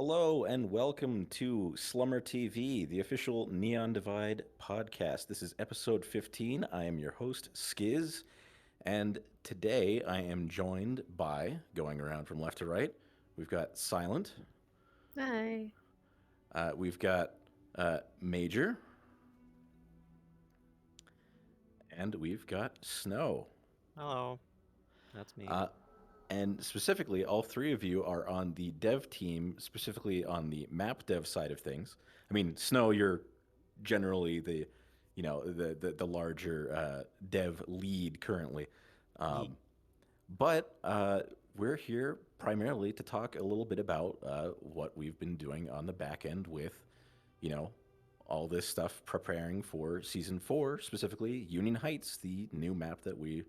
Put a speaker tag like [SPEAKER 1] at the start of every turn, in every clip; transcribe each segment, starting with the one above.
[SPEAKER 1] Hello and welcome to SlummerTV, the official Neon Divide podcast. This is episode 15. I am your host, Skiz, and today I am joined by, going around from left to right, we've got Silent,
[SPEAKER 2] Hi.
[SPEAKER 1] we've got Major, and we've got Snow.
[SPEAKER 3] Hello, that's me.
[SPEAKER 1] And specifically, all three of you are on the dev team, specifically on the map dev side of things. I mean, Snow, you're generally the larger dev lead currently, but we're here primarily to talk a little bit about what we've been doing on the back end with, all this stuff preparing for season 4, specifically Union Heights, the new map that we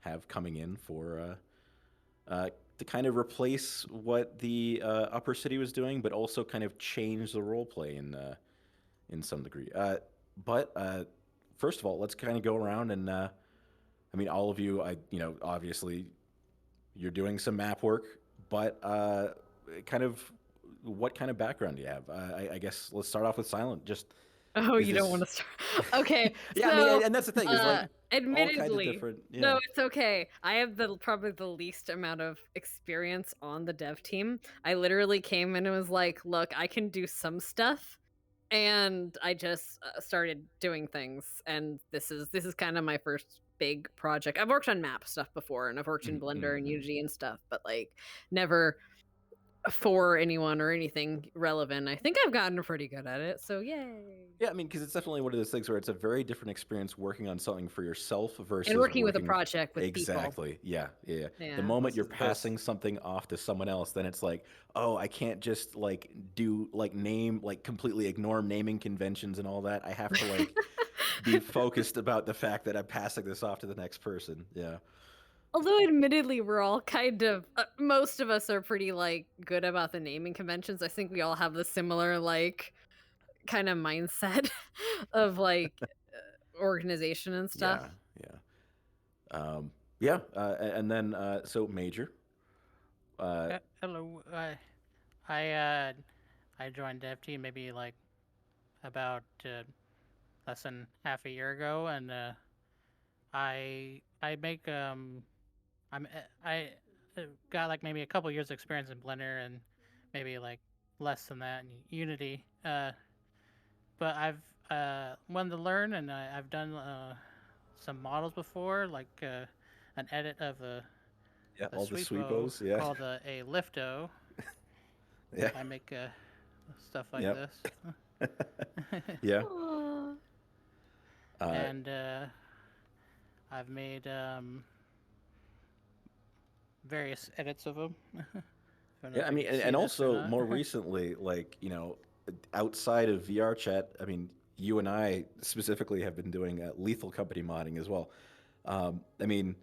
[SPEAKER 1] have coming in for. To kind of replace what the Upper City was doing, but also kind of change the role play in some degree. But first of all, let's kind of go around and all of you, obviously you're doing some map work, but kind of what kind of background do you have? I guess let's start off with Silent. Just
[SPEAKER 2] Oh,
[SPEAKER 1] is
[SPEAKER 2] you don't
[SPEAKER 1] this-
[SPEAKER 2] want to start. Okay.
[SPEAKER 1] yeah,
[SPEAKER 2] so,
[SPEAKER 1] and that's the thing is like all kinds of
[SPEAKER 2] admittedly,
[SPEAKER 1] different. Yeah.
[SPEAKER 2] no, it's okay. I have probably the least amount of experience on the dev team. I literally came in and was like, "Look, I can do some stuff," and I just started doing things. And this is kind of my first big project. I've worked on map stuff before, and I've worked in Blender and Unity and stuff, but like never for anyone or anything relevant. I think I've gotten pretty good at it, so yay.
[SPEAKER 1] Yeah, I mean, because it's definitely one of those things where it's a very different experience working on something for yourself versus
[SPEAKER 2] And working with a project with people.
[SPEAKER 1] Exactly. Yeah.
[SPEAKER 2] Yeah.
[SPEAKER 1] The moment
[SPEAKER 3] This
[SPEAKER 1] you're
[SPEAKER 3] is the
[SPEAKER 1] passing something off to someone else, then it's like, oh, I can't just like do like name like completely ignore naming conventions and all that. I have to like be focused about the fact that I'm passing this off to the next person. Yeah.
[SPEAKER 2] Although admittedly we're all kind of most of us are pretty like good about the naming conventions. I think we all have the similar like kind of mindset of like organization and stuff.
[SPEAKER 1] Yeah. And then so Major.
[SPEAKER 4] Hello. I joined Dev Team maybe like about less than half a year ago, and I make I got like maybe a couple years experience in Blender and maybe like less than that in Unity. But I've wanted to learn, and I've done some models before, like an edit of a
[SPEAKER 1] All the
[SPEAKER 4] sweepo
[SPEAKER 1] sweepos. Yeah.
[SPEAKER 4] called a lifto.
[SPEAKER 1] Yeah.
[SPEAKER 4] I make stuff like
[SPEAKER 1] Yep.
[SPEAKER 4] this.
[SPEAKER 1] Yeah.
[SPEAKER 2] Aw.
[SPEAKER 4] And I've made various edits of them.
[SPEAKER 1] Yeah, I mean, and also more recently, like, outside of VRChat, I mean, you and I specifically have been doing Lethal Company modding as well. I mean,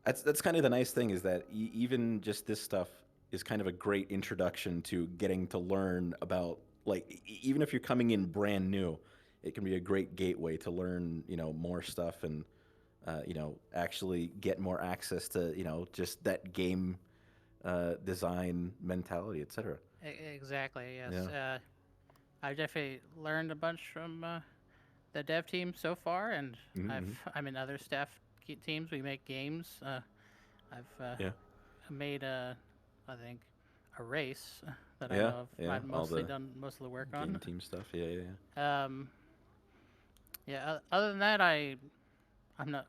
[SPEAKER 1] that's kind of the nice thing is that even just this stuff is kind of a great introduction to getting to learn about, like, even if you're coming in brand new, it can be a great gateway to learn, more stuff and, actually get more access to, just that game design mentality, etc.
[SPEAKER 4] Exactly, yes.
[SPEAKER 1] Yeah.
[SPEAKER 4] I've definitely learned a bunch from the dev team so far, and
[SPEAKER 1] Mhm.
[SPEAKER 4] I'm in other staff teams. We make games. I've
[SPEAKER 1] Yeah.
[SPEAKER 4] made I think a race that I
[SPEAKER 1] Yeah,
[SPEAKER 4] know of.
[SPEAKER 1] yeah,
[SPEAKER 4] I've
[SPEAKER 1] all
[SPEAKER 4] mostly
[SPEAKER 1] the
[SPEAKER 4] done most of the work
[SPEAKER 1] Game
[SPEAKER 4] on.
[SPEAKER 1] team stuff. Yeah.
[SPEAKER 4] Yeah. Other than that, I'm not.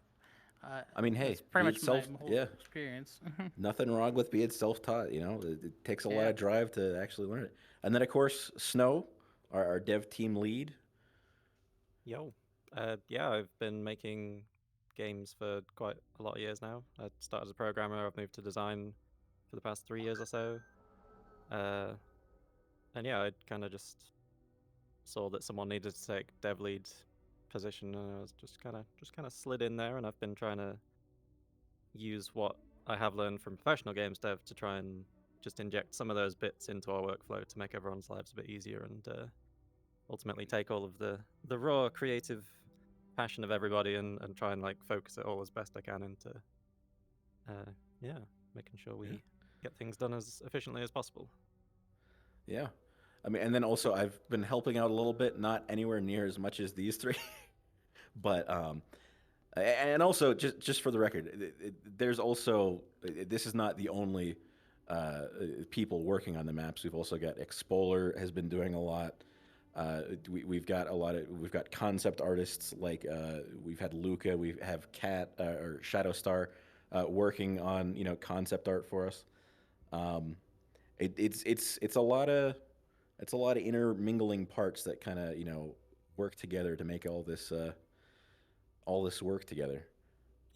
[SPEAKER 1] I mean, hey,
[SPEAKER 4] that's pretty
[SPEAKER 1] be
[SPEAKER 4] much
[SPEAKER 1] it self,
[SPEAKER 4] my whole
[SPEAKER 1] yeah,
[SPEAKER 4] experience.
[SPEAKER 1] nothing wrong with being self-taught. It takes a lot
[SPEAKER 4] Yeah.
[SPEAKER 1] of drive to actually learn it. And then, of course, Snow, our dev team lead.
[SPEAKER 3] Yo. Yeah, I've been making games for quite a lot of years now. I started as a programmer, I've moved to design for the past 3 years or so. And yeah, I kind of just saw that someone needed to take dev lead position, and I was just kind of slid in there, and I've been trying to use what I have learned from professional games dev to try and just inject some of those bits into our workflow to make everyone's lives a bit easier and ultimately take all of the raw creative passion of everybody and try and like focus it all as best I can into making sure we get things done as efficiently as possible.
[SPEAKER 1] Yeah. I mean, and then also I've been helping out a little bit, not anywhere near as much as these three, but and also just for the record, there's also this is not the only people working on the maps. We've also got Expoler has been doing a lot. We've got we've got concept artists like we've had Luca, we have Cat or Shadowstar working on concept art for us. Um, it's a lot of intermingling parts that kind of work together to make all this work together.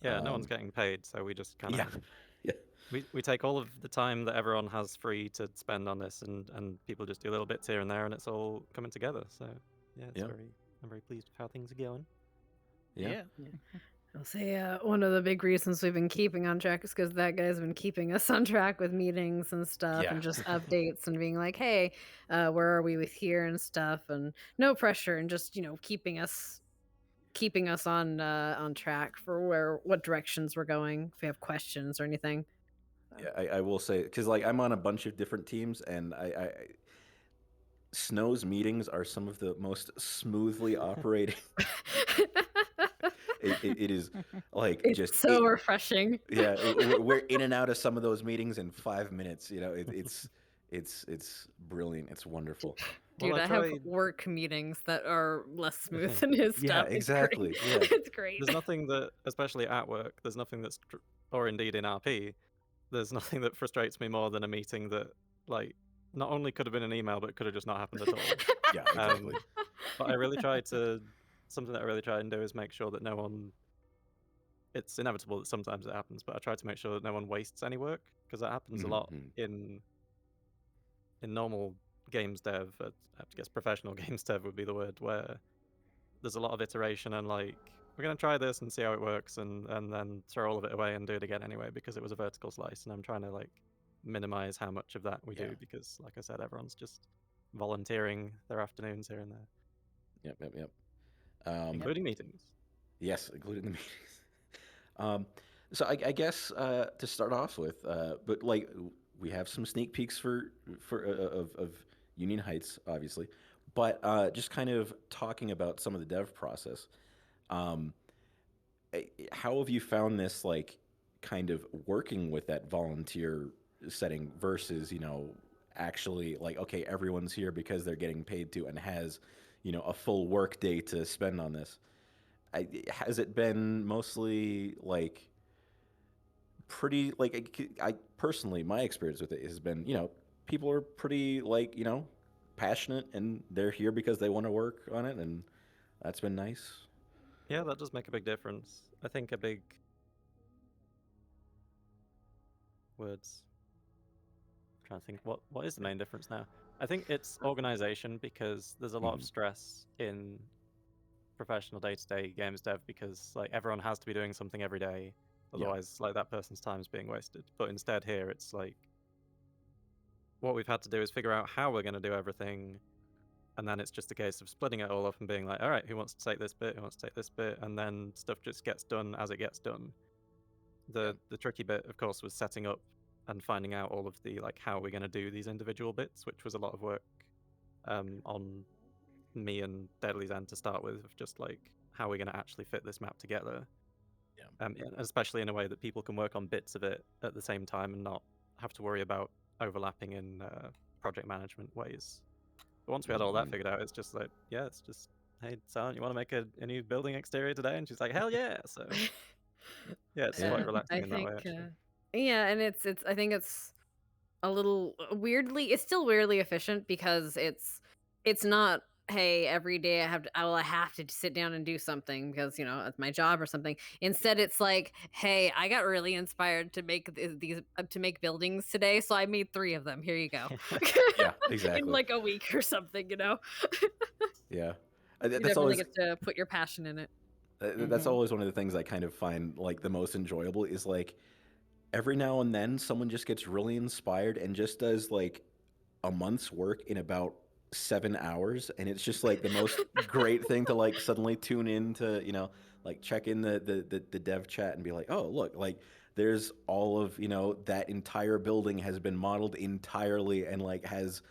[SPEAKER 3] Yeah, no one's getting paid, so we just kind
[SPEAKER 1] Yeah,
[SPEAKER 3] of
[SPEAKER 1] yeah,
[SPEAKER 3] we take all of the time that everyone has free to spend on this, and people just do little bits here and there, and it's all coming together. So yeah,
[SPEAKER 1] yeah,
[SPEAKER 3] I'm very pleased with how things are going.
[SPEAKER 1] yeah.
[SPEAKER 2] I'll say one of the big reasons we've been keeping on track is because that guy's been keeping us on track with meetings and stuff
[SPEAKER 1] Yeah.
[SPEAKER 2] and just updates and being like, hey, where are we with here and stuff, and no pressure, and just keeping us on track for what directions we're going if we have questions or anything.
[SPEAKER 1] Yeah, I will say because like I'm on a bunch of different teams, and Snow's meetings are some of the most smoothly operating. It is like
[SPEAKER 2] It's
[SPEAKER 1] just
[SPEAKER 2] so refreshing.
[SPEAKER 1] yeah, we're in and out of some of those meetings in 5 minutes. It's brilliant. It's wonderful.
[SPEAKER 2] Dude,
[SPEAKER 3] Well, I
[SPEAKER 2] I have
[SPEAKER 3] tried.
[SPEAKER 2] work meetings that are less smooth than his
[SPEAKER 1] Yeah,
[SPEAKER 2] stuff.
[SPEAKER 1] exactly.
[SPEAKER 2] It's
[SPEAKER 1] Yeah,
[SPEAKER 2] great. It's great.
[SPEAKER 3] There's nothing that, especially at work, there's nothing that's, or indeed in RP, there's nothing that frustrates me more than a meeting that, like, not only could have been an email, but could have just not happened at all.
[SPEAKER 1] yeah, exactly.
[SPEAKER 3] But I really try to, something that I really try and do is make sure that no one, it's inevitable that sometimes it happens, but I try to make sure that no one wastes any work, because that happens a lot in normal games dev. I guess professional games dev would be the word, where there's a lot of iteration and like, we're going to try this and see how it works, and then throw all of it away and do it again anyway because it was a vertical slice. And I'm trying to like minimize how much of that we
[SPEAKER 1] Yeah.
[SPEAKER 3] do because, like I said, everyone's just volunteering their afternoons here and there,
[SPEAKER 1] Yep.
[SPEAKER 3] including meetings.
[SPEAKER 1] Yes, including the meetings. So I guess to start off with, but like we have some sneak peeks of Union Heights, obviously, but just kind of talking about some of the dev process. Um, how have you found this, like, kind of working with that volunteer setting versus actually like okay, everyone's here because they're getting paid to and has a full work day to spend on this. Has it been mostly like pretty like I personally my experience with it has been people are pretty like passionate and they're here because they want to work on it, and that's been nice.
[SPEAKER 3] Yeah, that does make a big difference. I think a big words. I'm trying to think what is the main difference now. I think it's organization, because there's a lot of stress in professional day-to-day games dev because like everyone has to be doing something every day, otherwise like that person's time is being wasted. But instead here it's like what we've had to do is figure out how we're going to do everything, and then it's just a case of splitting it all up and being like, all right, who wants to take this bit, who wants to take this bit, and then stuff just gets done as it gets done. The tricky bit, of course, was setting up and finding out all of the like how we're going to do these individual bits, which was a lot of work on me and Deadly's end to start with, of just like how we're going to actually fit this map together. Especially in a way that people can work on bits of it at the same time and not have to worry about overlapping in project management ways. But once we had all that figured out, it's just like, yeah, it's just, hey, Silent, you want to make a new building exterior today? And she's like, hell yeah! So yeah, it's quite relaxing in that way, actually.
[SPEAKER 2] Yeah, and it's I think it's a little it's still weirdly efficient because it's not, hey, every day I have to sit down and do something because it's my job or something. Instead it's like, hey, I got really inspired to make these to make buildings today, so I made 3 of them. Here you go.
[SPEAKER 1] Yeah, exactly.
[SPEAKER 2] In like a week or something.
[SPEAKER 1] Yeah,
[SPEAKER 2] You
[SPEAKER 1] that's
[SPEAKER 2] never
[SPEAKER 1] always
[SPEAKER 2] get to put your passion in it.
[SPEAKER 1] that's always one of the things I kind of find like the most enjoyable is like every now and then someone just gets really inspired and just does like a month's work in about 7 hours, and it's just like the most great thing to like suddenly tune in to like check in the dev chat and be like, oh look, like there's all of that entire building has been modeled entirely and like has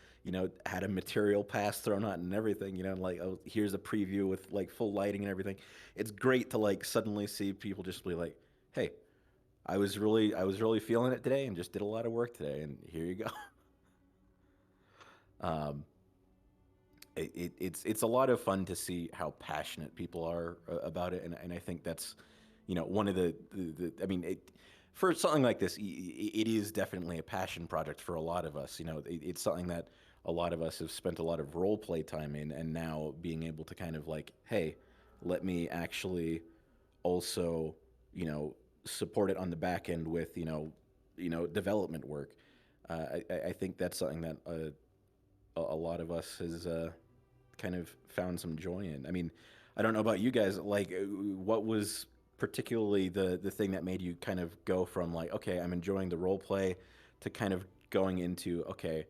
[SPEAKER 1] had a material pass thrown out and everything, like, oh, here's a preview with like full lighting and everything. It's great to like suddenly see people just be like, hey, I was really feeling it today and just did a lot of work today, and here you go. um, it's a lot of fun to see how passionate people are about it, and I think that's one of the I mean for something like this, it is definitely a passion project for a lot of us. It's something that a lot of us have spent a lot of role play time in, and now being able to kind of like, hey, let me actually also support it on the back end with development work. I think that's something that a lot of us has kind of found some joy in. I mean, I don't know about you guys. Like, what was particularly the thing that made you kind of go from like, okay, I'm enjoying the role play, to kind of going into, okay,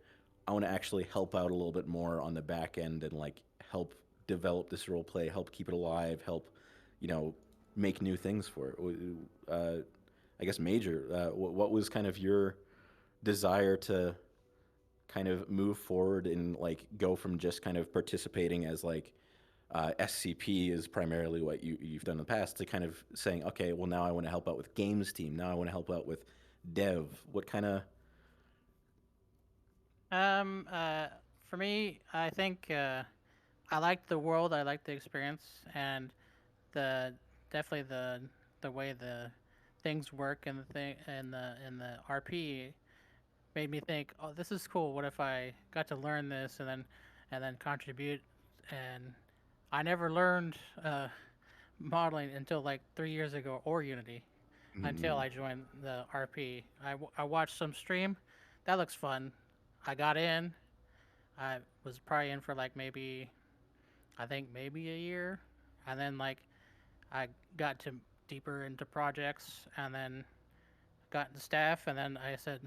[SPEAKER 1] I want to actually help out a little bit more on the back end and like help develop this role play, help keep it alive, help you know make new things for it. I guess Major, what was kind of your desire to kind of move forward and like go from just kind of participating as like SCP is primarily what you've done in the past, to kind of saying, okay, well, now I want to help out with games team. Now I want to help out with dev. What kind of?
[SPEAKER 4] Um, uh, for me, I think I liked the world. I liked the experience, and the definitely the way the things work and the thing and the RP made me think, oh, this is cool. What if I got to learn this and then contribute? And I never learned modeling until like 3 years ago, or Unity, until
[SPEAKER 1] Mm,
[SPEAKER 4] I joined the RP. I watched some stream. That looks fun. I got in. I was probably in for like maybe, I think maybe a year, and then like I got to deeper into projects, and then got into staff, and then I said,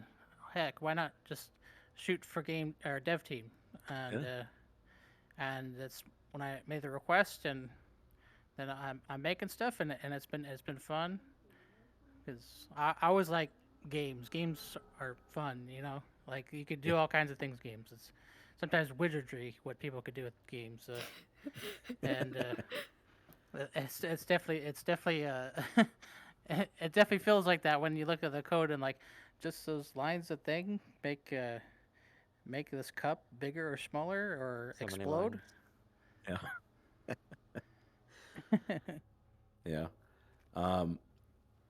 [SPEAKER 4] heck, why not just shoot for game or dev team,
[SPEAKER 1] yeah,
[SPEAKER 4] and that's when I made the request, and then I'm making stuff, and it's been fun, because I was like, games are fun, like you could
[SPEAKER 1] yeah,
[SPEAKER 4] do all kinds of things. Games, it's sometimes wizardry what people could do with games, and it's definitely it definitely feels like that when you look at the code, and like just those lines of thing make this cup bigger or smaller or
[SPEAKER 3] So many
[SPEAKER 4] explode.
[SPEAKER 3] lines.
[SPEAKER 1] yeah, yeah. Um,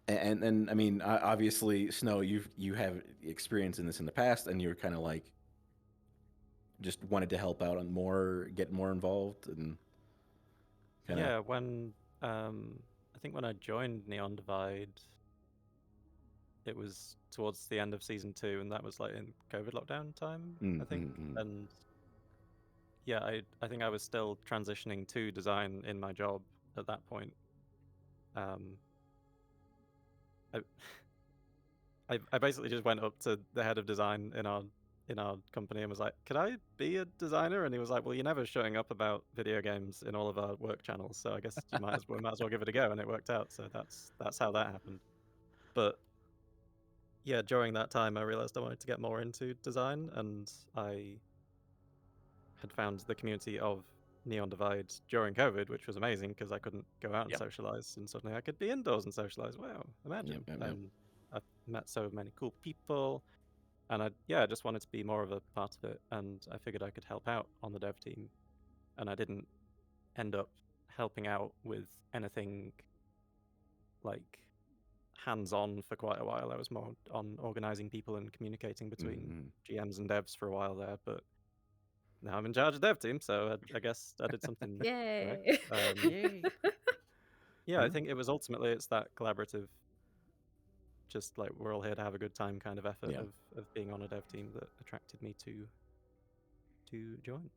[SPEAKER 1] and I mean, obviously, Snow, you have experience in this in the past, and you're kind of like just wanted to help out on more, get more involved, and kind of.
[SPEAKER 3] Yeah, when I think when I joined Neon Divide, it was towards the end of season 2, and that was like in COVID lockdown time, I
[SPEAKER 1] Mm,
[SPEAKER 3] think.
[SPEAKER 1] mm, mm.
[SPEAKER 3] And yeah, I think I was still transitioning to design in my job at that point. Um, I I basically just went up to the head of design in our company and was like, "Could I be a designer?" And he was like, "Well, you're never showing up about video games in all of our work channels, so I guess you might as well give it a go." And it worked out. So that's how that happened. But yeah, during that time, I realized I wanted to get more into design, and I had found the community of Neon Divide during COVID, which was amazing because I couldn't go out and
[SPEAKER 1] Yep.
[SPEAKER 3] socialize, and suddenly I could be indoors and socialize. Wow,
[SPEAKER 1] Yep.
[SPEAKER 3] imagine!
[SPEAKER 1] Yep. Yep.
[SPEAKER 3] And I've met so many cool people, and I just wanted to be more of a part of it, and I figured I could help out on the dev team, and I didn't end up helping out with anything like hands-on for quite a while. I was more on organizing people and communicating between
[SPEAKER 1] Mm,
[SPEAKER 3] GMs and devs for a while there, but now I'm in charge of dev team, so I guess I did something right.
[SPEAKER 2] Yay.
[SPEAKER 4] Yay!
[SPEAKER 3] Yeah, I
[SPEAKER 1] yeah.
[SPEAKER 3] think it was ultimately it's that collaborative, just like we're all here to have a good time kind of effort
[SPEAKER 1] Yeah.
[SPEAKER 3] of being on a dev team that attracted me to join.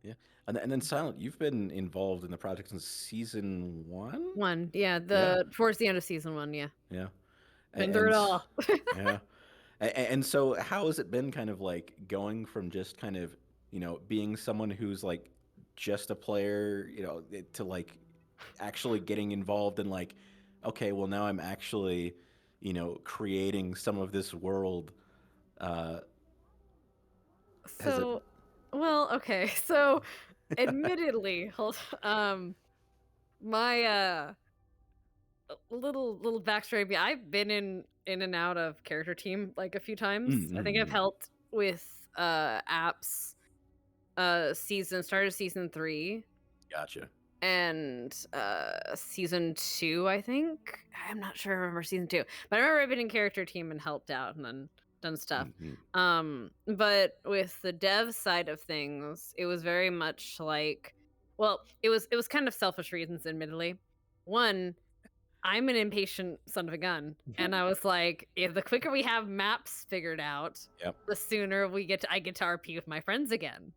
[SPEAKER 1] Yeah. And then Silent, you've been involved in the project since season 1.
[SPEAKER 2] One, yeah,
[SPEAKER 1] Yeah.
[SPEAKER 2] towards the end of season 1, yeah.
[SPEAKER 1] Yeah.
[SPEAKER 2] Been through it all.
[SPEAKER 1] Yeah. And so how has it been kind of like going from just kind of, being someone who's like just a player, to like actually getting involved in like, okay, well, now I'm actually, creating some of this world. Uh, has it?
[SPEAKER 2] So Well, okay. So, admittedly, my little backstory. I've been in and out of character team like a few times. I think I've helped with apps started season 3
[SPEAKER 1] Gotcha.
[SPEAKER 2] and season 2, I think. I'm not sure I remember season 2, but I remember I've been in character team and helped out and then done stuff. But with the dev side of things, it was very much like, well, it was kind of selfish reasons, admittedly. One, I'm an impatient son of a gun, and I was like, if the quicker we have maps figured out,
[SPEAKER 1] Yep.
[SPEAKER 2] the sooner I get to RP with my friends again.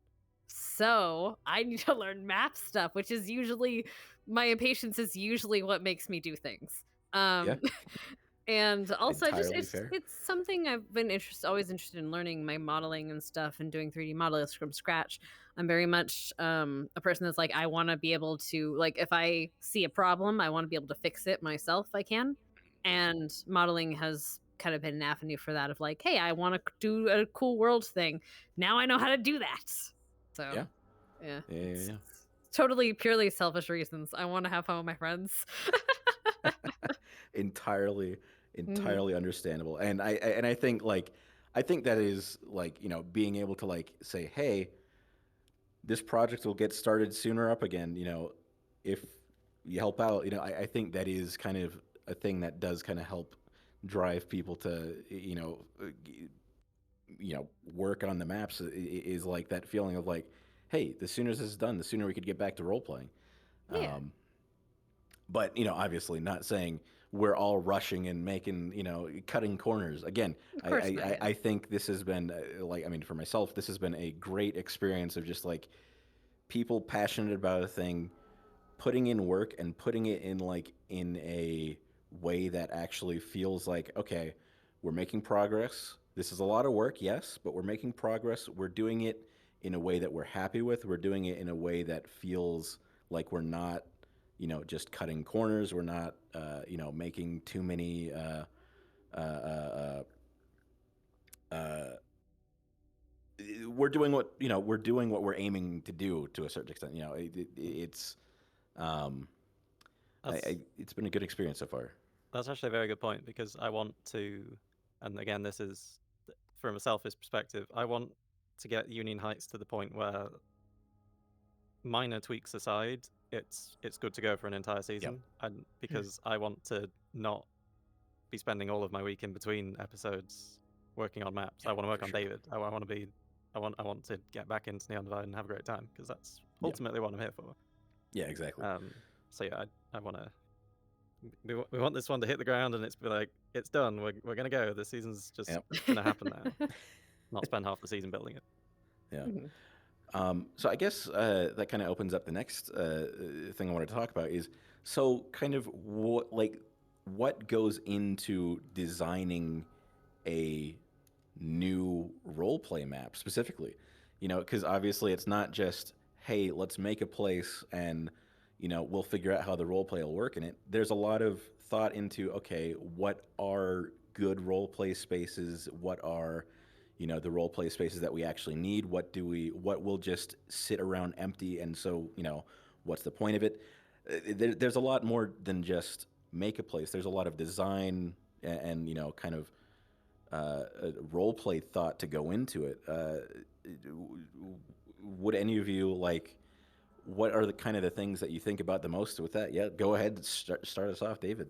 [SPEAKER 2] So I need to learn map stuff, which is usually my impatience is usually what makes me do things.
[SPEAKER 1] Yeah.
[SPEAKER 2] And also
[SPEAKER 1] Entirely fair.
[SPEAKER 2] it's something I've been always interested in learning, my modeling and stuff and doing 3D models from scratch. I'm very much a person that's like, I want to be able to, like, if I see a problem, I want to be able to fix it myself if I can. And modeling has kind of been an avenue for that, of like, hey, I want to do a cool world thing. Now I know how to do that. So
[SPEAKER 1] Yeah.
[SPEAKER 2] yeah,
[SPEAKER 1] Yeah.
[SPEAKER 2] it's totally purely selfish reasons. I want to have fun with my friends.
[SPEAKER 1] entirely understandable. And I think that is like, being able to like say, hey, this project will get started sooner up again, if you help out. I think that is kind of a thing that does kind of help drive people to work on the maps, is like that feeling of like, hey, the sooner this is done, the sooner we could get back to role playing.
[SPEAKER 2] Yeah.
[SPEAKER 1] But obviously not saying we're all rushing and making, cutting corners. Again,
[SPEAKER 2] Of course not, yeah.
[SPEAKER 1] I think this has been for myself, this has been a great experience of just like people passionate about a thing, putting in work and putting it in a way that actually feels like, okay, we're making progress. This is a lot of work, yes, but we're making progress. We're doing it in a way that we're happy with. We're doing it in a way that feels like we're not, just cutting corners. We're not, making too many, we're doing what, we're aiming to do to a certain extent. It's, it's been a good experience so far.
[SPEAKER 3] That's actually a very good point, because I want to, and again, this is from a selfish perspective, I want to get Union Heights to the point where, minor tweaks aside, it's good to go for an entire season. And because I want to not be spending all of my week in between episodes working on maps. I want to work on David. I want to get back into Neon Divide and have a great time, because that's ultimately what I'm here for.
[SPEAKER 1] Yeah, exactly.
[SPEAKER 3] So yeah, I want to. We want this one to hit the ground and it's done. We're gonna go. The season's just gonna happen now. Not spend half the season building it.
[SPEAKER 1] Yeah. So I guess that kind of opens up the next thing I want to talk about is, so kind of what goes into designing a new roleplay map specifically, because obviously it's not just, hey, let's make a place and we'll figure out how the roleplay will work in it. There's a lot of thought into, okay, what are good roleplay spaces? What are the role play spaces that we actually need? What will just sit around empty? And so, what's the point of it? There's a lot more than just make a place. There's a lot of design and kind of role play thought to go into it. Would any of you what are the kind of the things that you think about the most with that? Yeah, go ahead and start us off, David.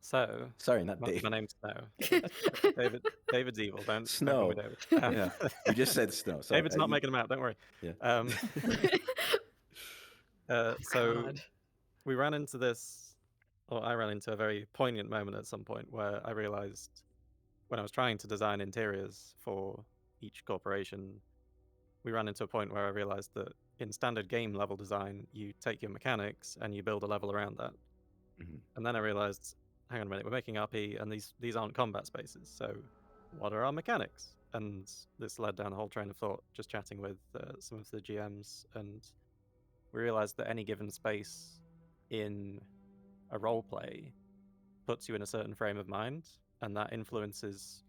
[SPEAKER 3] So,
[SPEAKER 1] sorry, not Dave.
[SPEAKER 3] My name's Snow. David's evil. Don't
[SPEAKER 1] Snow.
[SPEAKER 3] David.
[SPEAKER 1] Yeah, you just said Snow. So,
[SPEAKER 3] David's not making them out. Don't worry.
[SPEAKER 1] Yeah.
[SPEAKER 3] So God. We ran into this, or I ran into a very poignant moment at some point where I realized, when I was trying to design interiors for each corporation, we ran into a point where I realized that in standard game level design, you take your mechanics and you build a level around that. Mm-hmm. And then I realized, hang on a minute, we're making RP and these aren't combat spaces. So what are our mechanics? And this led down a whole train of thought, just chatting with some of the GMs. And we realized that any given space in a role play puts you in a certain frame of mind, and that influences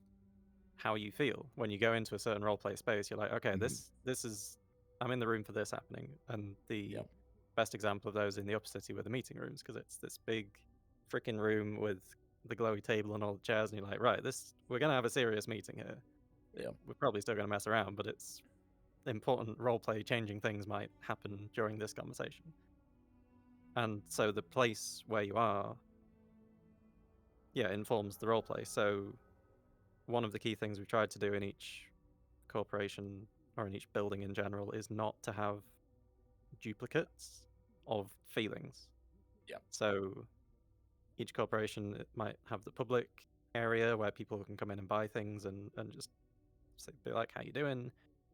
[SPEAKER 3] how you feel. When you go into a certain role play space, you're like, okay, this is I'm in the room for this happening, and the
[SPEAKER 1] Yep.
[SPEAKER 3] best example of those in the upper city were the meeting rooms, because it's this big freaking room with the glowy table and all the chairs, and you're like, right, we're gonna have a serious meeting here.
[SPEAKER 1] Yep.
[SPEAKER 3] We're probably still gonna mess around, but it's important roleplay changing things might happen during this conversation. And so the place where you are, informs the roleplay. So one of the key things we've tried to do in each corporation or in each building in general is not to have duplicates of feelings.
[SPEAKER 1] Yeah.
[SPEAKER 3] So each corporation might have the public area where people can come in and buy things and just be like, how you doing?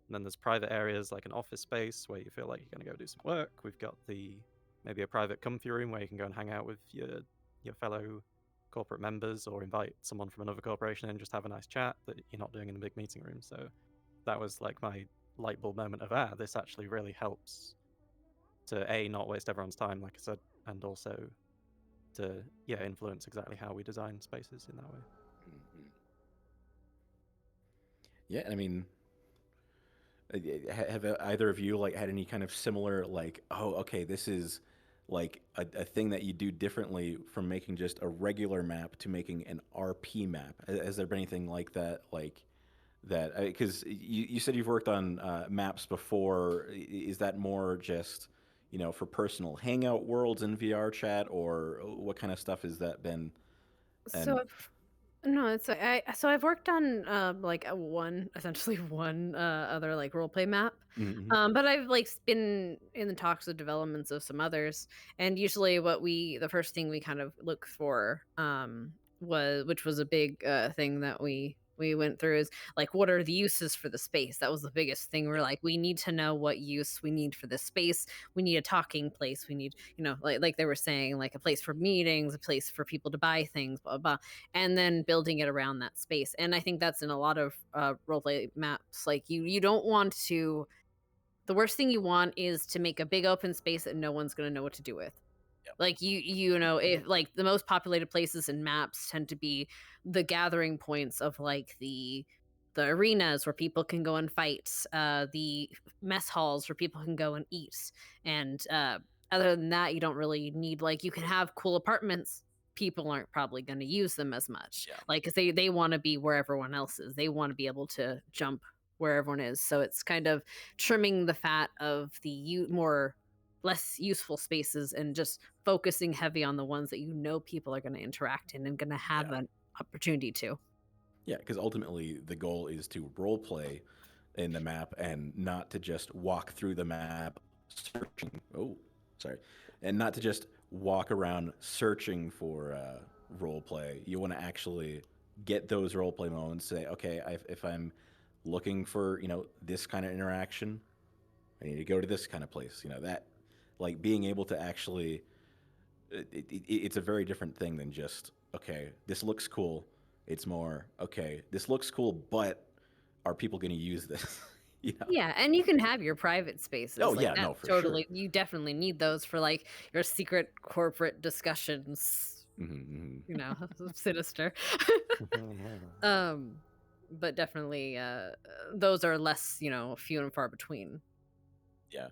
[SPEAKER 3] And then there's private areas like an office space where you feel like you're going to go do some work. We've got maybe a private comfy room where you can go and hang out with your fellow corporate members, or invite someone from another corporation and just have a nice chat that you're not doing in a big meeting room. So that was like my light bulb moment of this actually really helps to not waste everyone's time, like I said, and also to influence exactly how we design spaces in that way.
[SPEAKER 1] Mhm. Yeah, I mean, have either of you like had any kind of similar like, oh, okay, this is like a thing that you do differently from making just a regular map to making an RP map? Has there been anything like that? Like that? Because you said you've worked on maps before. Is that more just for personal hangout worlds in VRChat, or what kind of stuff has that been?
[SPEAKER 2] So
[SPEAKER 1] And
[SPEAKER 2] no, it's so I've worked on like essentially one other like role play map.
[SPEAKER 1] Mhm.
[SPEAKER 2] But I've like been in the talks of developments of some others, and usually the first thing we kind of look for which was a big thing that we went through, is like, what are the uses for the space? That was the biggest thing. We're
[SPEAKER 1] Yeah.
[SPEAKER 2] like, we need to know what use we need for this space. We need a talking place. We need, like they were saying, like a place for meetings, a place for people to buy things, blah blah, and then building it around that space. And I think that's in a lot of roleplay maps. Like you don't want to. The worst thing you want is to make a big open space that no one's going to know what to do with. Like if like the most populated places in maps tend to be the gathering points of like the arenas where people can go and fight, the mess halls where people can go and eat, and other than that, you don't really need, like, you can have cool apartments. People aren't probably going to use them as much,
[SPEAKER 1] Yeah.
[SPEAKER 2] like, because they want to be where everyone else is. They want to be able to jump where everyone is. So it's kind of trimming the fat of the more less useful spaces and just focusing heavy on the ones that people are going to interact in and going to have
[SPEAKER 1] Yeah.
[SPEAKER 2] an opportunity to.
[SPEAKER 1] Yeah, because ultimately the goal is to role play in the map and not to just walk through the map searching. Oh, sorry, and not to just walk around searching for role play. You want to actually get those role play moments. Say, okay, if I'm looking for this kind of interaction, I need to go to this kind of place. That, like, being able to actually, it's a very different thing than just, okay, this looks cool. It's more, okay, this looks cool, but are people going to use this?
[SPEAKER 2] Yeah, and you can have your private spaces
[SPEAKER 1] Oh
[SPEAKER 2] like
[SPEAKER 1] yeah,
[SPEAKER 2] that.
[SPEAKER 1] no, for sure.
[SPEAKER 2] Totally, you definitely need those for like your secret corporate discussions. Sinister. um, but definitely, those are less, few and far between.
[SPEAKER 1] Yeah.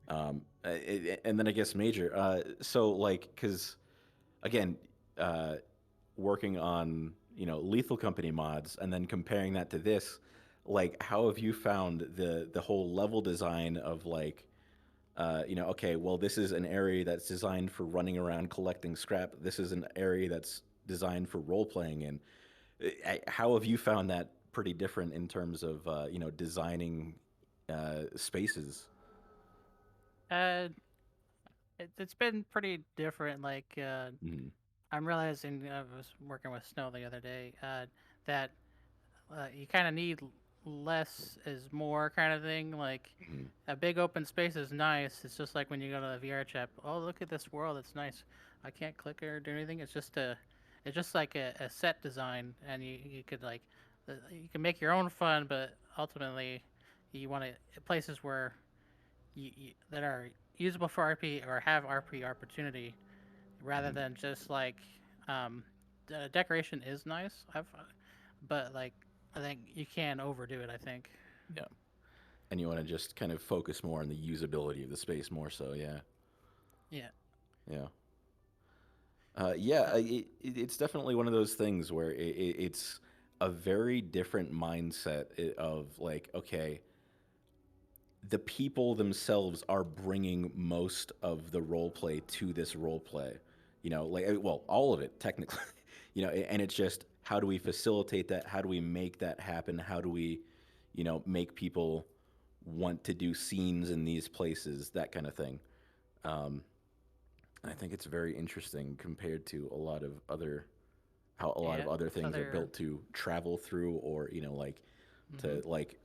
[SPEAKER 1] And then I guess major. So like, because again, uh, working on Lethal Company mods and then comparing that to this, like, how have you found the whole level design of like, okay, well, this is an area that's designed for running around collecting scrap. This is an area that's designed for role playing. And how have you found that pretty different in terms of designing spaces?
[SPEAKER 4] Uh, it's been pretty different. Like,
[SPEAKER 1] Mm-hmm.
[SPEAKER 4] I'm realizing, I was working with Snow the other day, that you kind of need less is more kind of thing. Like,
[SPEAKER 1] Mm-hmm.
[SPEAKER 4] a big open space is nice. It's just like when you go to the VRChat. Oh, look at this world. It's nice. I can't click or do anything. It's just like a set design, and you could like, you can make your own fun, but ultimately, you want places where that are usable for RP or have RP opportunity, rather
[SPEAKER 1] Mm-hmm.
[SPEAKER 4] than just like, decoration is nice. But like, I think you can overdo it. I think.
[SPEAKER 1] Yeah. And you want to just kind of focus more on the usability of the space more so, yeah.
[SPEAKER 4] Yeah.
[SPEAKER 1] Yeah. It's definitely one of those things where it's a very different mindset of like, okay, the people themselves are bringing most of the role play to this role play. Like, well, all of it technically. And it's just how do we facilitate that? How do we make that happen? How do we, make people want to do scenes in these places, that kind of thing. Um, I think it's very interesting compared to a lot of other how a lot of
[SPEAKER 4] Yeah.
[SPEAKER 1] other
[SPEAKER 4] So
[SPEAKER 1] things are
[SPEAKER 4] they're.
[SPEAKER 1] built to travel through, or like
[SPEAKER 4] Mm-hmm.
[SPEAKER 1] to like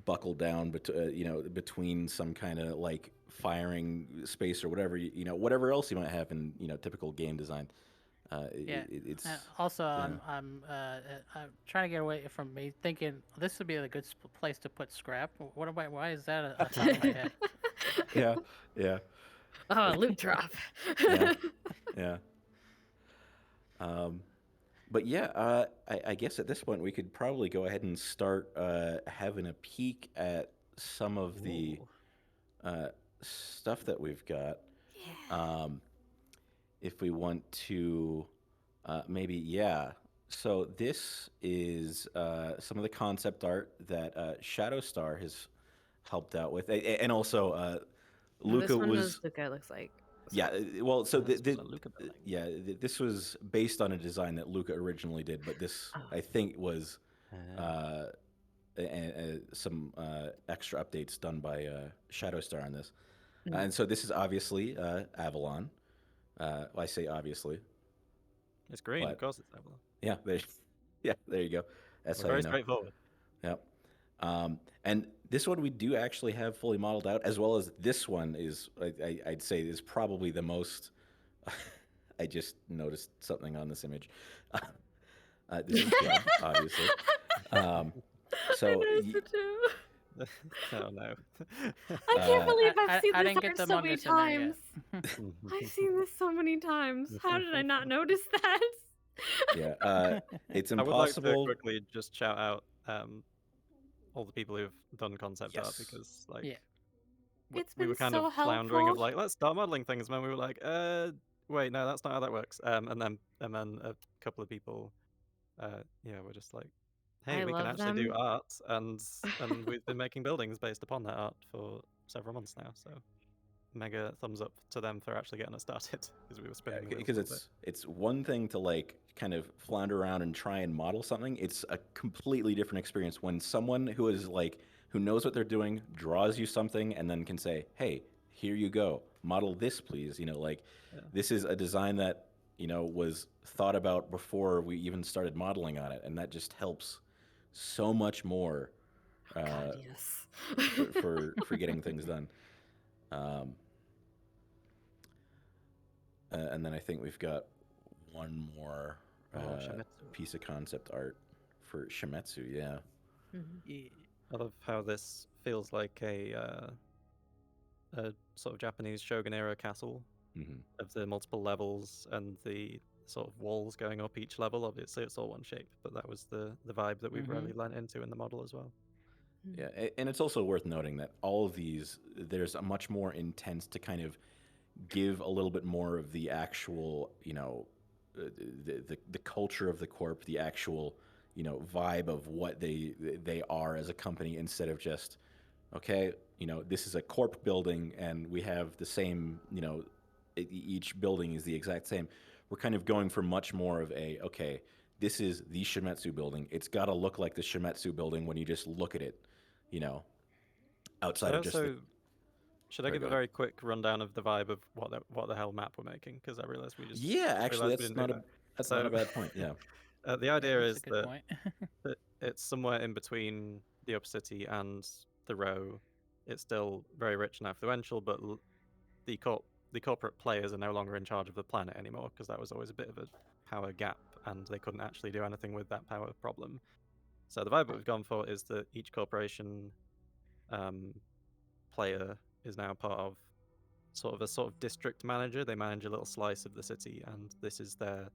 [SPEAKER 1] buckle down, between some kind of like firing space or whatever, whatever else you might have in typical game design.
[SPEAKER 4] Yeah. And
[SPEAKER 1] It's
[SPEAKER 4] also,
[SPEAKER 1] yeah,
[SPEAKER 4] I'm trying to get away from me thinking this would be a good place to put scrap. What am I? Why is that a thought in my head?
[SPEAKER 1] yeah, yeah,
[SPEAKER 2] Oh, loot drop.
[SPEAKER 1] yeah, yeah. Um, but yeah, I guess at this point we could probably go ahead and start having a peek at some of the
[SPEAKER 3] Ooh.
[SPEAKER 1] stuff that we've got.
[SPEAKER 2] Yeah.
[SPEAKER 1] Um, if we want to, maybe, yeah. So this is some of the concept art that Shadowstar has helped out with, and also
[SPEAKER 2] No,
[SPEAKER 1] Luca
[SPEAKER 2] this one was
[SPEAKER 1] was,
[SPEAKER 2] Luca, looks like.
[SPEAKER 1] yeah.
[SPEAKER 2] So
[SPEAKER 1] Well, so
[SPEAKER 3] This was a Luca building.
[SPEAKER 1] yeah, this was based on a design that Luca originally did, but this
[SPEAKER 2] oh.
[SPEAKER 1] I think was
[SPEAKER 3] Ah.
[SPEAKER 1] uh, some extra updates done by Shadowstar on this. And so this is obviously Avalon. I say obviously,
[SPEAKER 3] It's green, of
[SPEAKER 1] but
[SPEAKER 3] course it's Avalon.
[SPEAKER 1] yeah, yeah, there you go. That's
[SPEAKER 3] We're
[SPEAKER 1] how you
[SPEAKER 3] very
[SPEAKER 1] know.
[SPEAKER 3] straightforward.
[SPEAKER 1] Yep. And this one we do actually have fully modeled out, as well as this one is, I'd say, is probably the most. I just noticed something on this image. This is Jeb, obviously.
[SPEAKER 2] I
[SPEAKER 1] So,
[SPEAKER 2] noticed it too.
[SPEAKER 3] Oh no.
[SPEAKER 2] I can't believe I've seen
[SPEAKER 4] I
[SPEAKER 2] this
[SPEAKER 4] didn't get
[SPEAKER 2] art
[SPEAKER 4] the
[SPEAKER 2] so many
[SPEAKER 4] Mungus in there
[SPEAKER 2] times.
[SPEAKER 4] yet.
[SPEAKER 2] I've seen this so many times. How did I not notice that?
[SPEAKER 1] yeah, it's
[SPEAKER 3] I would like to
[SPEAKER 1] impossible.
[SPEAKER 3] quickly just shout out all the people who've done concept art,
[SPEAKER 1] Yes.
[SPEAKER 3] because like
[SPEAKER 4] Yeah.
[SPEAKER 2] It's
[SPEAKER 3] we
[SPEAKER 2] been
[SPEAKER 3] were kind
[SPEAKER 2] so
[SPEAKER 3] of floundering of
[SPEAKER 2] helpful.
[SPEAKER 3] like, let's start modeling things, and then we were like, wait, no, that's not how that works. And then a couple of people yeah, we're just like, hey,
[SPEAKER 2] I
[SPEAKER 3] we can
[SPEAKER 2] love
[SPEAKER 3] actually do
[SPEAKER 2] them.
[SPEAKER 3] art, and we've been making buildings based upon that art for several months now, so mega thumbs up to them for actually getting us started, because we were spinning the wheels a
[SPEAKER 1] Because
[SPEAKER 3] little bit.
[SPEAKER 1] it's one thing to like kind of flounder around and try and model something. It's a completely different experience when someone who is like who knows what they're doing draws you something and then can say, "Hey, here you go. Model this, please." Like
[SPEAKER 3] Yeah.
[SPEAKER 1] this is a design that was thought about before we even started modeling on it, and that just helps so much more
[SPEAKER 2] God,
[SPEAKER 1] uh,
[SPEAKER 2] yes.
[SPEAKER 1] for getting things done. Um, and then I think we've got one more
[SPEAKER 3] Oh, Shamitsu.
[SPEAKER 1] piece of concept art for Shimetsu. Yeah.
[SPEAKER 2] Mhm.
[SPEAKER 3] Yeah. I love how this feels like a sort of Japanese Shogun era castle
[SPEAKER 1] Mm-hmm.
[SPEAKER 3] of the multiple levels and the sort of walls going up each level. Obviously, it's all one shape, but that was the vibe that we've really lent into in the model as well.
[SPEAKER 1] Yeah, and it's also worth noting that all of these, there's a much more intense to kind of give a little bit more of the actual, the culture of the corp, the actual, vibe of what they are as a company, instead of just, okay, this is a corp building and we have the same, each building is the exact same. We're kind of going for much more of a, okay, this is the Shimetsu building. It's got to look like the Shimetsu building when you just look at it, you know, outside
[SPEAKER 3] I
[SPEAKER 1] of just the.
[SPEAKER 3] also should I
[SPEAKER 1] Sorry,
[SPEAKER 3] give
[SPEAKER 1] go
[SPEAKER 3] a
[SPEAKER 1] ahead.
[SPEAKER 3] very quick rundown of the vibe of what the hell map we're making? Because I realized we
[SPEAKER 1] Yeah,
[SPEAKER 3] just
[SPEAKER 1] actually,
[SPEAKER 3] realized we didn't do that.
[SPEAKER 1] that's not
[SPEAKER 3] So
[SPEAKER 1] a bad point. Yeah.
[SPEAKER 3] the
[SPEAKER 4] Yeah,
[SPEAKER 3] idea
[SPEAKER 4] that's a
[SPEAKER 3] is
[SPEAKER 4] good
[SPEAKER 3] that
[SPEAKER 4] point.
[SPEAKER 3] it's somewhere in between the upper city and the row. It's still very rich and affluential, but the the corporate players are no longer in charge of the planet anymore, because that was always a bit of a power gap, and they couldn't actually do anything with that power problem. So the vibe that we've gone for is that each corporation um, player is now part of sort of district manager. They manage a little slice of the city, and this is their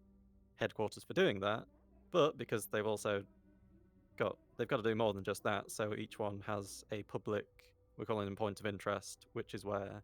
[SPEAKER 3] headquarters for doing that. But because they've also they've got to do more than just that. So each one has a public, we're calling them point of interest, which is where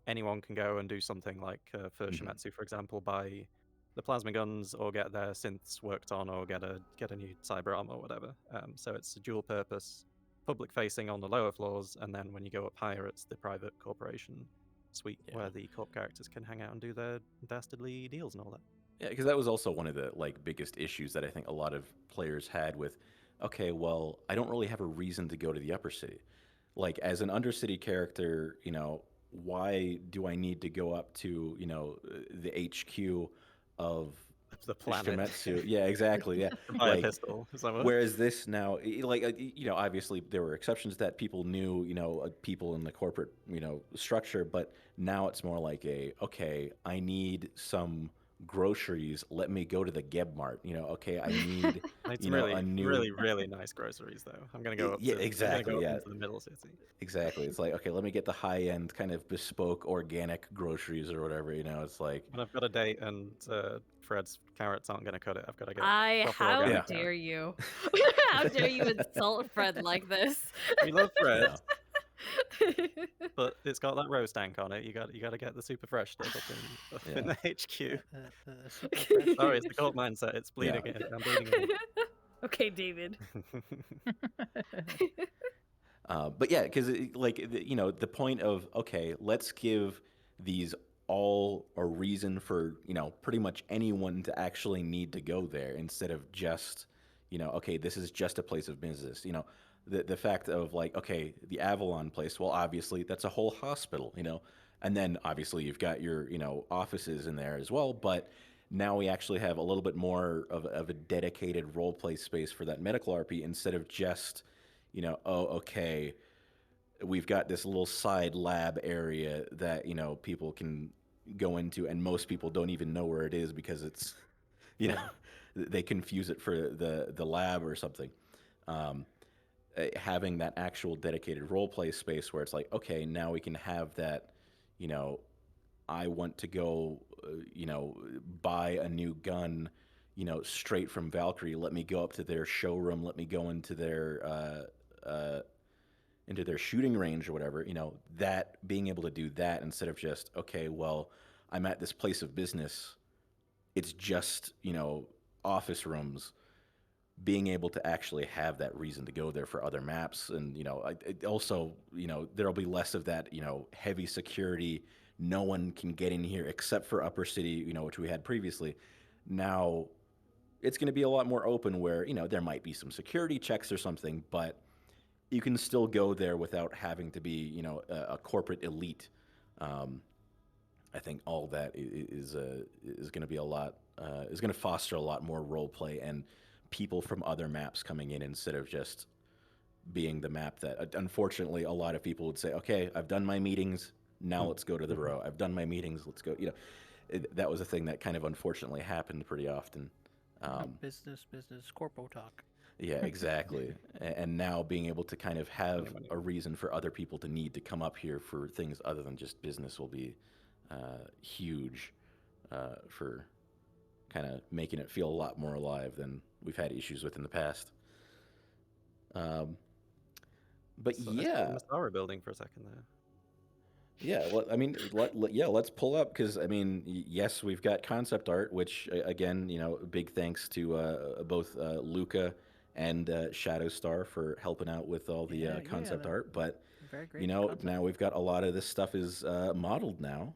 [SPEAKER 3] anyone can go and do something like for Shimetsu, for example, buy the plasma guns or get their synths worked on or get a new cyber armor or whatever. So it's a dual purpose, public facing on the lower floors, and then when you go up higher, it's the private corporation suite where the corp characters can hang out and do their dastardly deals and all that.
[SPEAKER 1] Yeah, because that was also one of the biggest issues that I think a lot of players had with, okay, well, I don't really have a reason to go to the upper city. Like as an undercity character, why do I need to go up to, the HQ of
[SPEAKER 3] The planet.
[SPEAKER 1] Shimetsu? Yeah, exactly. Yeah.
[SPEAKER 3] To buy a pistol. Is that what?
[SPEAKER 1] Whereas this now, obviously there were exceptions that people knew, people in the corporate, structure, but now it's more like okay, I need some groceries. Let me go to the Geb Mart. Okay, I need,
[SPEAKER 3] It's
[SPEAKER 1] a new,
[SPEAKER 3] really nice groceries though. I'm gonna go up.
[SPEAKER 1] Yeah,
[SPEAKER 3] to,
[SPEAKER 1] exactly.
[SPEAKER 3] I'm gonna go
[SPEAKER 1] Yeah,
[SPEAKER 3] up into the middle city.
[SPEAKER 1] exactly. It's like, okay, let me get the high end kind of bespoke organic groceries or whatever. It's like,
[SPEAKER 3] When I've got a date and Fred's carrots aren't gonna cut it, I've got to get. proper
[SPEAKER 2] How
[SPEAKER 3] organic
[SPEAKER 2] dare
[SPEAKER 3] carrots.
[SPEAKER 2] you? How dare you insult Fred like this?
[SPEAKER 3] We love Fred,
[SPEAKER 1] Yeah.
[SPEAKER 3] but it's got that roast tank on it. You got to get the super fresh stuff up in the HQ.
[SPEAKER 4] Super fresh
[SPEAKER 3] Sorry, it's the
[SPEAKER 4] juice.
[SPEAKER 3] cult mindset. It's bleeding
[SPEAKER 1] Yeah.
[SPEAKER 3] in. I'm bleeding in.
[SPEAKER 2] Okay, David.
[SPEAKER 1] But yeah, because the point of, okay, let's give these all a reason for pretty much anyone to actually need to go there instead of just okay, this is just a place of business. The fact of like, okay, the Avalon place, well, obviously that's a whole hospital, and then obviously you've got your offices in there as well, but now we actually have a little bit more of a dedicated role play space for that medical RP instead of just oh, okay, we've got this little side lab area that people can go into, and most people don't even know where it is because it's they confuse it for the lab or something. Having that actual dedicated role play space where it's like, okay, now we can have that, I want to go, buy a new gun, straight from Valkyrie. Let me go up to their showroom. Let me go into their shooting range or whatever. That being able to do that instead of just, okay, well, I'm at this place of business. It's just office rooms. Being able to actually have that reason to go there for other maps, and also there'll be less of that heavy security. No one can get in here except for Upper City, which we had previously. Now it's going to be a lot more open where there might be some security checks or something, but you can still go there without having to be a corporate elite. I think all that is going to be a lot is going to foster a lot more role play and people from other maps coming in instead of just being the map that unfortunately a lot of people would say, okay, I've done my meetings, now let's go to the row. I've done my meetings, let's go. That was a thing that kind of unfortunately happened pretty often.
[SPEAKER 4] Business, corpo talk.
[SPEAKER 1] Yeah, exactly. And now being able to kind of have a reason for other people to need to come up here for things other than just business will be huge for kind of making it feel a lot more alive than we've had issues with in the past. But
[SPEAKER 3] So
[SPEAKER 1] yeah,
[SPEAKER 3] the Masara building for a second there.
[SPEAKER 1] yeah. Well, I mean, let's pull up because I mean, yes, we've got concept art, which again, big thanks to both Luca and Shadowstar for helping out with all the concept art. But
[SPEAKER 4] Very great.
[SPEAKER 1] now we've got a lot of this stuff is modeled now.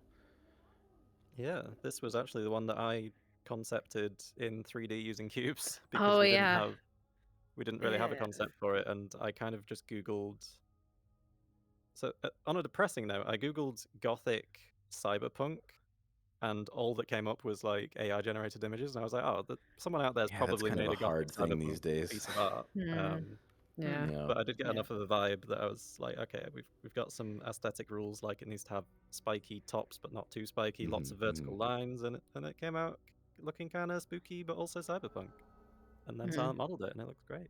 [SPEAKER 3] Yeah, this was actually the one that I concepted in 3D using cubes
[SPEAKER 2] Oh, yeah.
[SPEAKER 3] we didn't really have a
[SPEAKER 2] Yeah.
[SPEAKER 3] concept for it, and I kind of just Googled. So on a depressing note, I Googled Gothic cyberpunk, and all that came up was like AI generated images, and I was like, oh, someone out there's
[SPEAKER 1] Yeah, that's
[SPEAKER 3] probably
[SPEAKER 1] kind of
[SPEAKER 3] made
[SPEAKER 1] a
[SPEAKER 3] a Gothic
[SPEAKER 1] hard thing these
[SPEAKER 3] cyberpunk
[SPEAKER 1] days.
[SPEAKER 3] piece of art.
[SPEAKER 2] Yeah.
[SPEAKER 1] Yeah.
[SPEAKER 3] But I did get
[SPEAKER 4] Yeah.
[SPEAKER 3] enough of the vibe that I was like, okay, we've got some aesthetic rules, like it needs to have spiky tops but not too spiky, lots of vertical lines, and it came out looking kind of spooky but also cyberpunk. And then Silent modeled it, and it looks great.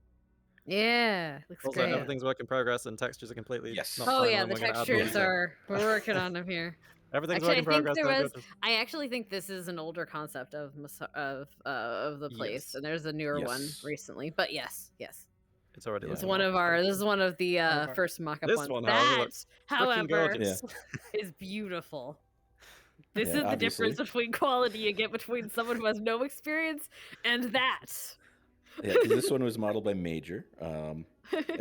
[SPEAKER 2] Yeah, looks
[SPEAKER 3] Also,
[SPEAKER 2] great.
[SPEAKER 3] everything's work in progress, and textures are completely
[SPEAKER 1] Yes.
[SPEAKER 3] not
[SPEAKER 2] Oh
[SPEAKER 3] final,
[SPEAKER 2] yeah,
[SPEAKER 3] and
[SPEAKER 2] the
[SPEAKER 3] we're gonna add
[SPEAKER 2] textures
[SPEAKER 3] more.
[SPEAKER 2] are. We're working on them here.
[SPEAKER 3] Everything's
[SPEAKER 2] Actually,
[SPEAKER 3] work in progress.
[SPEAKER 2] there
[SPEAKER 3] don't
[SPEAKER 2] was.
[SPEAKER 3] judge us.
[SPEAKER 2] I actually think this is an older concept of the place,
[SPEAKER 3] Yes.
[SPEAKER 2] and there's a newer one
[SPEAKER 1] Yes.
[SPEAKER 2] recently. But yes.
[SPEAKER 3] It's already
[SPEAKER 1] Yeah.
[SPEAKER 2] It's
[SPEAKER 3] looking
[SPEAKER 2] one of
[SPEAKER 3] awesome.
[SPEAKER 2] our. This is one of the
[SPEAKER 4] our-
[SPEAKER 2] first mock-up
[SPEAKER 3] This
[SPEAKER 2] ones.
[SPEAKER 3] one, however,
[SPEAKER 2] That,
[SPEAKER 3] looks freaking
[SPEAKER 2] however,
[SPEAKER 3] gorgeous.
[SPEAKER 2] is beautiful. This
[SPEAKER 1] Yeah,
[SPEAKER 2] is the
[SPEAKER 1] obviously.
[SPEAKER 2] difference between quality you get between someone who has no experience and that.
[SPEAKER 1] Yeah, because this one was modeled by Major.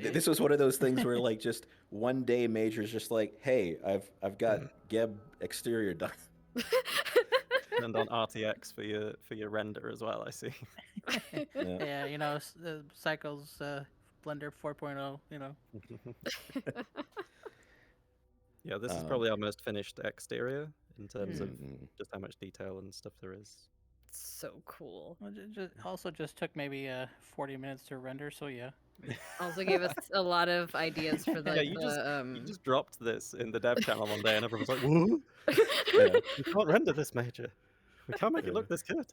[SPEAKER 1] This was one of those things where like just one day Major's just like, hey, I've got Geb exterior done.
[SPEAKER 3] And on RTX for your render as well. I see.
[SPEAKER 1] Yeah.
[SPEAKER 4] Yeah, you know, Cycles Blender 4.0. You know.
[SPEAKER 3] Yeah, this is
[SPEAKER 1] Um,
[SPEAKER 3] probably our most finished exterior in terms of
[SPEAKER 1] mhm.
[SPEAKER 3] just how much detail and stuff there is.
[SPEAKER 2] So cool.
[SPEAKER 4] Well, also just took maybe 40 minutes to render. So yeah.
[SPEAKER 2] Also gave us a lot of ideas for
[SPEAKER 3] Yeah,
[SPEAKER 2] like
[SPEAKER 3] you
[SPEAKER 2] the
[SPEAKER 3] just dropped this in the dev channel one day, and everyone was like, "What?
[SPEAKER 1] Yeah.
[SPEAKER 3] We can't render this, Major. We can't make it look this good."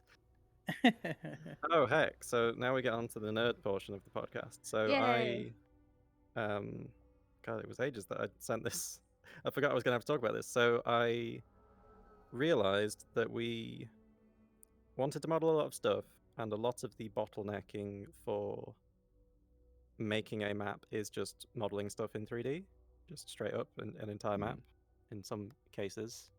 [SPEAKER 3] Oh heck! So now we get on to the nerd portion of the podcast. So
[SPEAKER 2] Yay.
[SPEAKER 3] God, it was ages that I sent this. I forgot I was gonna have to talk about this. So I realized that we wanted to model a lot of stuff, and a lot of the bottlenecking for making a map is just modeling stuff in 3D, just straight up an entire map in some cases.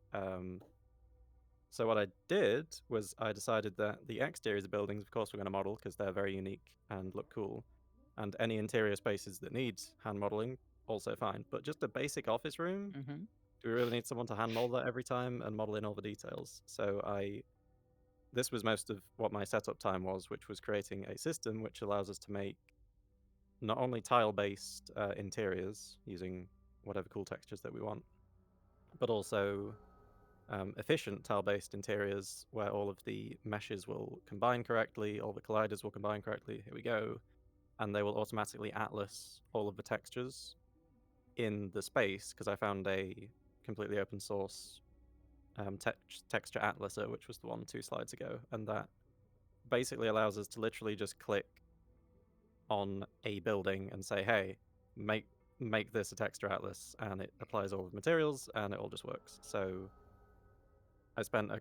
[SPEAKER 3] So what I did was I decided that the exteriors of buildings, of course, we're going to model because they're very unique and look cool, and any interior spaces that need hand modeling, also fine. But just a basic office room, do we really need someone to hand model that every time and model in all the details? So this was most of what my setup time was, which was creating a system which allows us to make not only tile-based interiors using whatever cool textures that we want, but also efficient tile-based interiors where all of the meshes will combine correctly, all the colliders will combine correctly, here we go, and they will automatically atlas all of the textures in the space, because I found a completely open source texture atlaser, which was the one 2 slides ago, and that basically allows us to literally just click on a building and say, hey, make this a texture atlas, and it applies all the materials and it all just works. So I spent a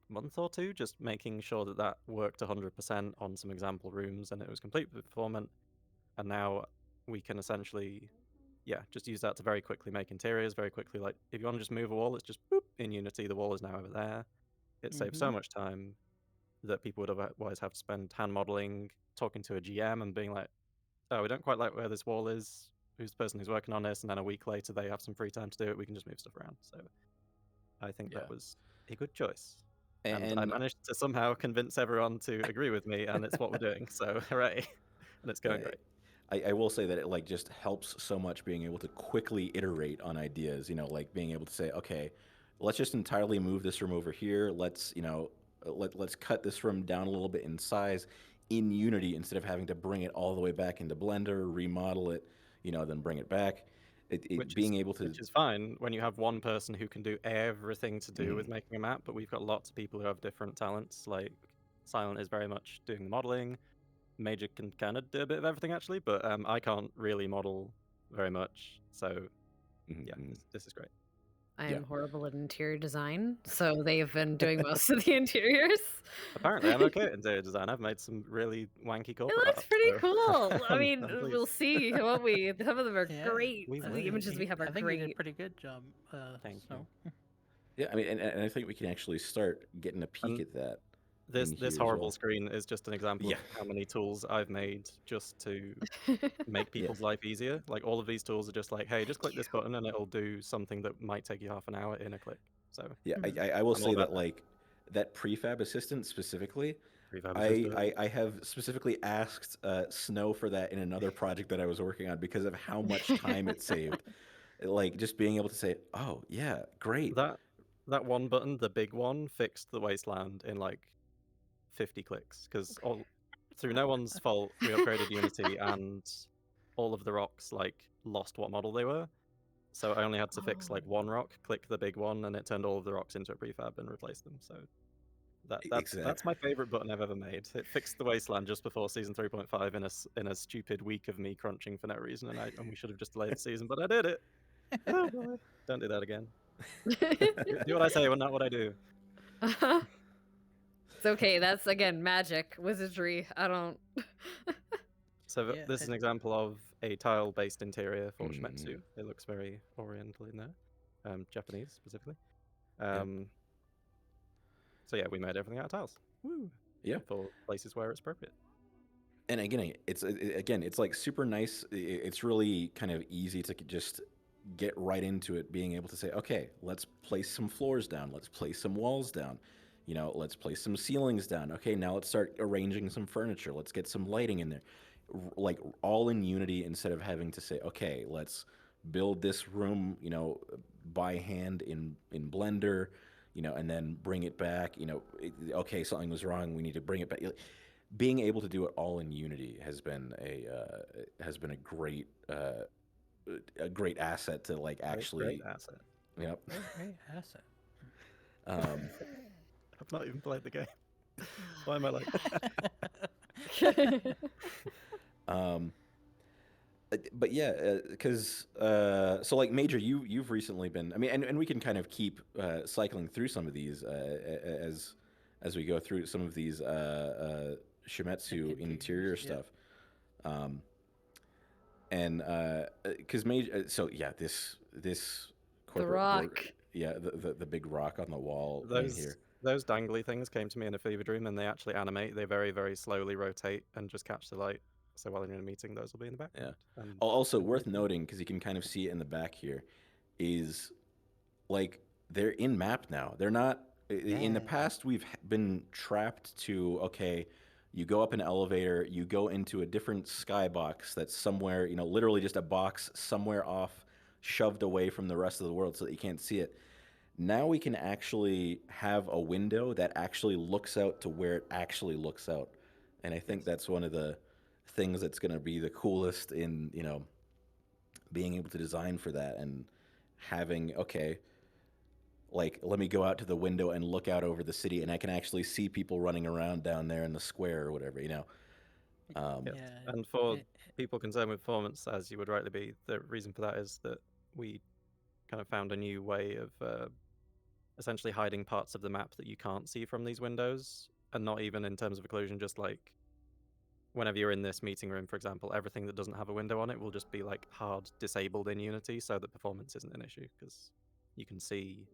[SPEAKER 3] month or two just making sure that that worked 100% on some example rooms, and it was completely performant. And now we can essentially, just use that to very quickly make interiors very quickly. Like if you want to just move a wall, it's just boop in Unity, the wall is now over there. It saves so much time that people would otherwise have to spend hand modeling, talking to a GM and being like, oh, we don't quite like where this wall is, who's the person who's working on this, and then a week later they have some free time to do it, we can just move stuff around. So I think that was a good choice. And I managed to somehow convince everyone to agree with me, and it's what we're doing. So hooray. And it's going great.
[SPEAKER 1] I will say that it like just helps so much being able to quickly iterate on ideas, like being able to say, okay, let's just entirely move this room over here. Let's, let's cut this room down a little bit in size in Unity instead of having to bring it all the way back into Blender, remodel it, then bring it back. Which
[SPEAKER 3] is fine when you have one person who can do everything to do with making a map, but we've got lots of people who have different talents. Like Silent is very much doing the modeling. Major can kind of do a bit of everything actually, but I can't really model very much. So this is great.
[SPEAKER 2] I am horrible at interior design, so they've been doing most of the interiors.
[SPEAKER 3] Apparently, I'm okay at interior design. I've made some really wanky corporate
[SPEAKER 2] It looks
[SPEAKER 3] art,
[SPEAKER 2] pretty
[SPEAKER 3] so
[SPEAKER 2] cool. I mean,
[SPEAKER 3] I'm
[SPEAKER 2] we'll
[SPEAKER 3] pleased.
[SPEAKER 2] see, won't we? Some of them are
[SPEAKER 4] Yeah,
[SPEAKER 2] great.
[SPEAKER 3] we
[SPEAKER 2] The
[SPEAKER 3] will.
[SPEAKER 2] images we have are
[SPEAKER 4] I think you did a
[SPEAKER 2] great.
[SPEAKER 4] pretty good job.
[SPEAKER 3] Thank you.
[SPEAKER 1] Yeah, I mean, and I think we can actually start getting a peek at that.
[SPEAKER 3] This horrible screen is just an example of how many tools I've made just to make people's life easier. Like all of these tools are just like, hey, just click this button and it'll do something that might take you half an hour in a click. So
[SPEAKER 1] yeah, I will say that like that prefab assistant specifically, I have specifically asked Snow for that in another project that I was working on because of how much time it saved. Like just being able to say, oh yeah, great.
[SPEAKER 3] That one button, the big one, fixed the wasteland in like 50 clicks because through no one's fault we upgraded Unity and all of the rocks like lost what model they were. So I only had to fix like one rock, click the big one, and it turned all of the rocks into a prefab and replaced them. So that's my favorite button I've ever made. It fixed the wasteland just before season 3.5 in a stupid week of me crunching for no reason, and we should have just delayed the season, but I did it. Oh boy. Don't do that again. Do what I say, but not what I do.
[SPEAKER 2] It's okay. That's again magic, wizardry. I don't.
[SPEAKER 3] So
[SPEAKER 4] Yeah,
[SPEAKER 3] this is an example of a tile-based interior for Shimetsu. It looks very oriental in there, Japanese specifically. So yeah, we made everything out of tiles. Woo!
[SPEAKER 1] Yeah.
[SPEAKER 3] For places where it's appropriate.
[SPEAKER 1] And again, it's like super nice. It's really kind of easy to just get right into it, being able to say, okay, let's place some floors down, let's place some walls down, let's place some ceilings down. Okay, now let's start arranging some furniture. Let's get some lighting in there, like all in Unity instead of having to say, okay, let's build this room, by hand in Blender, and then bring it back. Okay, something was wrong. We need to bring it back. Being able to do it all in Unity has been a great asset to like actually.
[SPEAKER 3] Great asset.
[SPEAKER 1] Yep.
[SPEAKER 4] great asset.
[SPEAKER 3] I've not even played the game. Why am I like?
[SPEAKER 1] But yeah, because so like Major, you've recently been. I mean, and we can kind of keep cycling through some of these as we go through some of these Shimetsu interior
[SPEAKER 4] yeah.
[SPEAKER 1] stuff. And because Major, so yeah, this corporate
[SPEAKER 2] rock.
[SPEAKER 1] yeah, the big rock on the wall in here.
[SPEAKER 3] Those dangly things came to me in a fever dream, and they actually animate. They very, very slowly rotate and just catch the light. So while you're in a meeting, those will be in the background.
[SPEAKER 1] Yeah.
[SPEAKER 3] And
[SPEAKER 1] Also worth noting, because you can kind of see it in the back here, is like they're in map now. They're not. In the past, we've been trapped to, okay, you go up an elevator, you go into a different skybox that's somewhere, literally just a box somewhere off, shoved away from the rest of the world so that you can't see it. Now we can actually have a window that actually looks out to where it actually looks out. And I think that's one of the things that's going to be the coolest in, being able to design for that and having, okay, like, let me go out to the window and look out over the city, and I can actually see people running around down there in the square or whatever,
[SPEAKER 3] Yeah.
[SPEAKER 4] Yeah.
[SPEAKER 3] And for people concerned with performance, as you would rightly be, the reason for that is that we kind of found a new way of essentially hiding parts of the map that you can't see from these windows, and not even in terms of occlusion, just like whenever you're in this meeting room, for example, everything that doesn't have a window on it will just be like hard disabled in Unity, so that performance isn't an issue, because you can see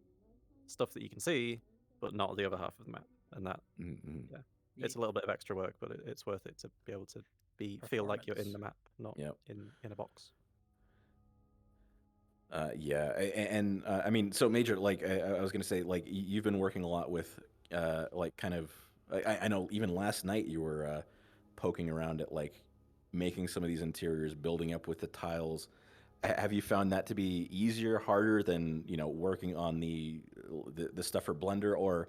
[SPEAKER 3] stuff that you can see, but not the other half of the map. And that, yeah, it's a little bit of extra work, but it's worth it to be able to feel like you're in the map, not in a box.
[SPEAKER 1] Yeah, and I mean, so Major, like I was gonna say, like you've been working a lot with, like kind of, I know even last night you were poking around at like making some of these interiors, building up with the tiles. Have you found that to be easier, harder than working on the stuff for Blender? Or,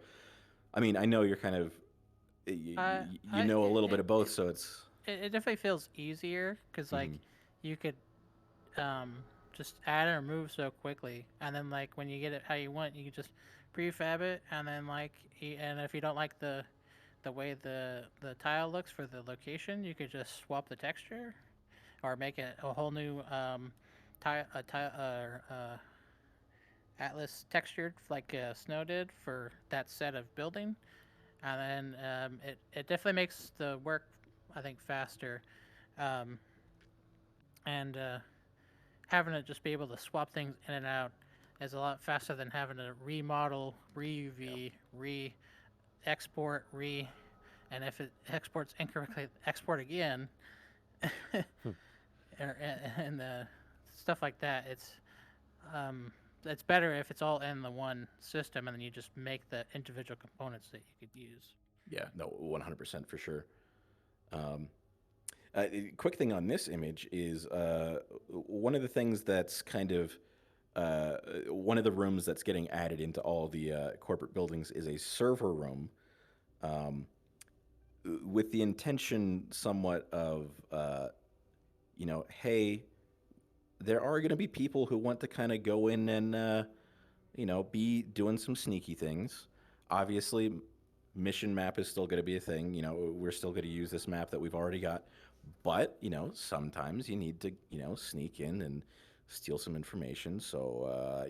[SPEAKER 1] I mean, I know you're kind of you know a little bit of both, so it's.
[SPEAKER 4] It definitely feels easier because like you could just add or remove so quickly, and then like when you get it how you want, you can just prefab it, and then like and if you don't like the way the tile looks for the location, you could just swap the texture or make it a whole new atlas textured like Snow did for that set of building, and then it definitely makes the work, I think, faster, and having to just be able to swap things in and out is a lot faster than having to remodel, re-UV, re-export, and if it exports incorrectly, export again, and stuff like that. It's better if it's all in the one system, and then you just make the individual components that you could use.
[SPEAKER 1] Yeah, no, 100% for sure. Quick thing on this image is one of the things that's kind of one of the rooms that's getting added into all the corporate buildings is a server room, with the intention somewhat of, hey, there are going to be people who want to kind of go in and, be doing some sneaky things. Obviously, mission map is still going to be a thing. We're still going to use this map that we've already got. But, sometimes you need to, sneak in and steal some information. So,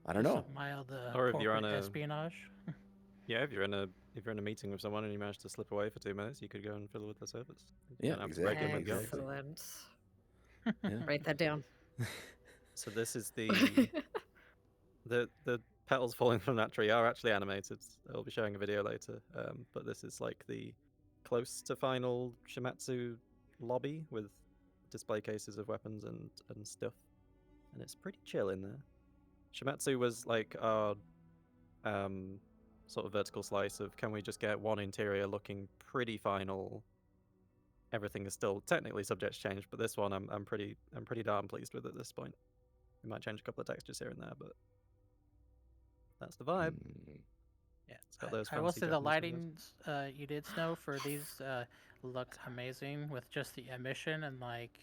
[SPEAKER 1] I don't know.
[SPEAKER 4] Some mild
[SPEAKER 3] Or if you're on
[SPEAKER 4] corporate
[SPEAKER 3] a
[SPEAKER 4] espionage.
[SPEAKER 3] Yeah, if you're in if you're in a meeting with someone and you manage to slip away for 2 minutes, you could go and fiddle with the servers. You
[SPEAKER 1] Yeah,
[SPEAKER 3] don't have to break them
[SPEAKER 1] exactly,
[SPEAKER 3] when you go.
[SPEAKER 1] exactly.
[SPEAKER 2] Excellent.
[SPEAKER 1] Yeah.
[SPEAKER 2] Write that down.
[SPEAKER 3] So this is the petals falling from that tree are actually animated. I'll be showing a video later. But this is like the close to final Shimetsu lobby with display cases of weapons and stuff, and it's pretty chill in there. Shimetsu was like our sort of vertical slice of can we just get one interior looking pretty final. Everything is still technically subject to change, but this one I'm pretty darn pleased with at this point. We might change a couple of textures here and there, but that's the vibe.
[SPEAKER 4] Yeah,
[SPEAKER 3] It's got those
[SPEAKER 4] I will
[SPEAKER 3] fancy
[SPEAKER 4] say the
[SPEAKER 3] Japanese windows.
[SPEAKER 4] lightings you did, Snow, for these look amazing with just the emission and like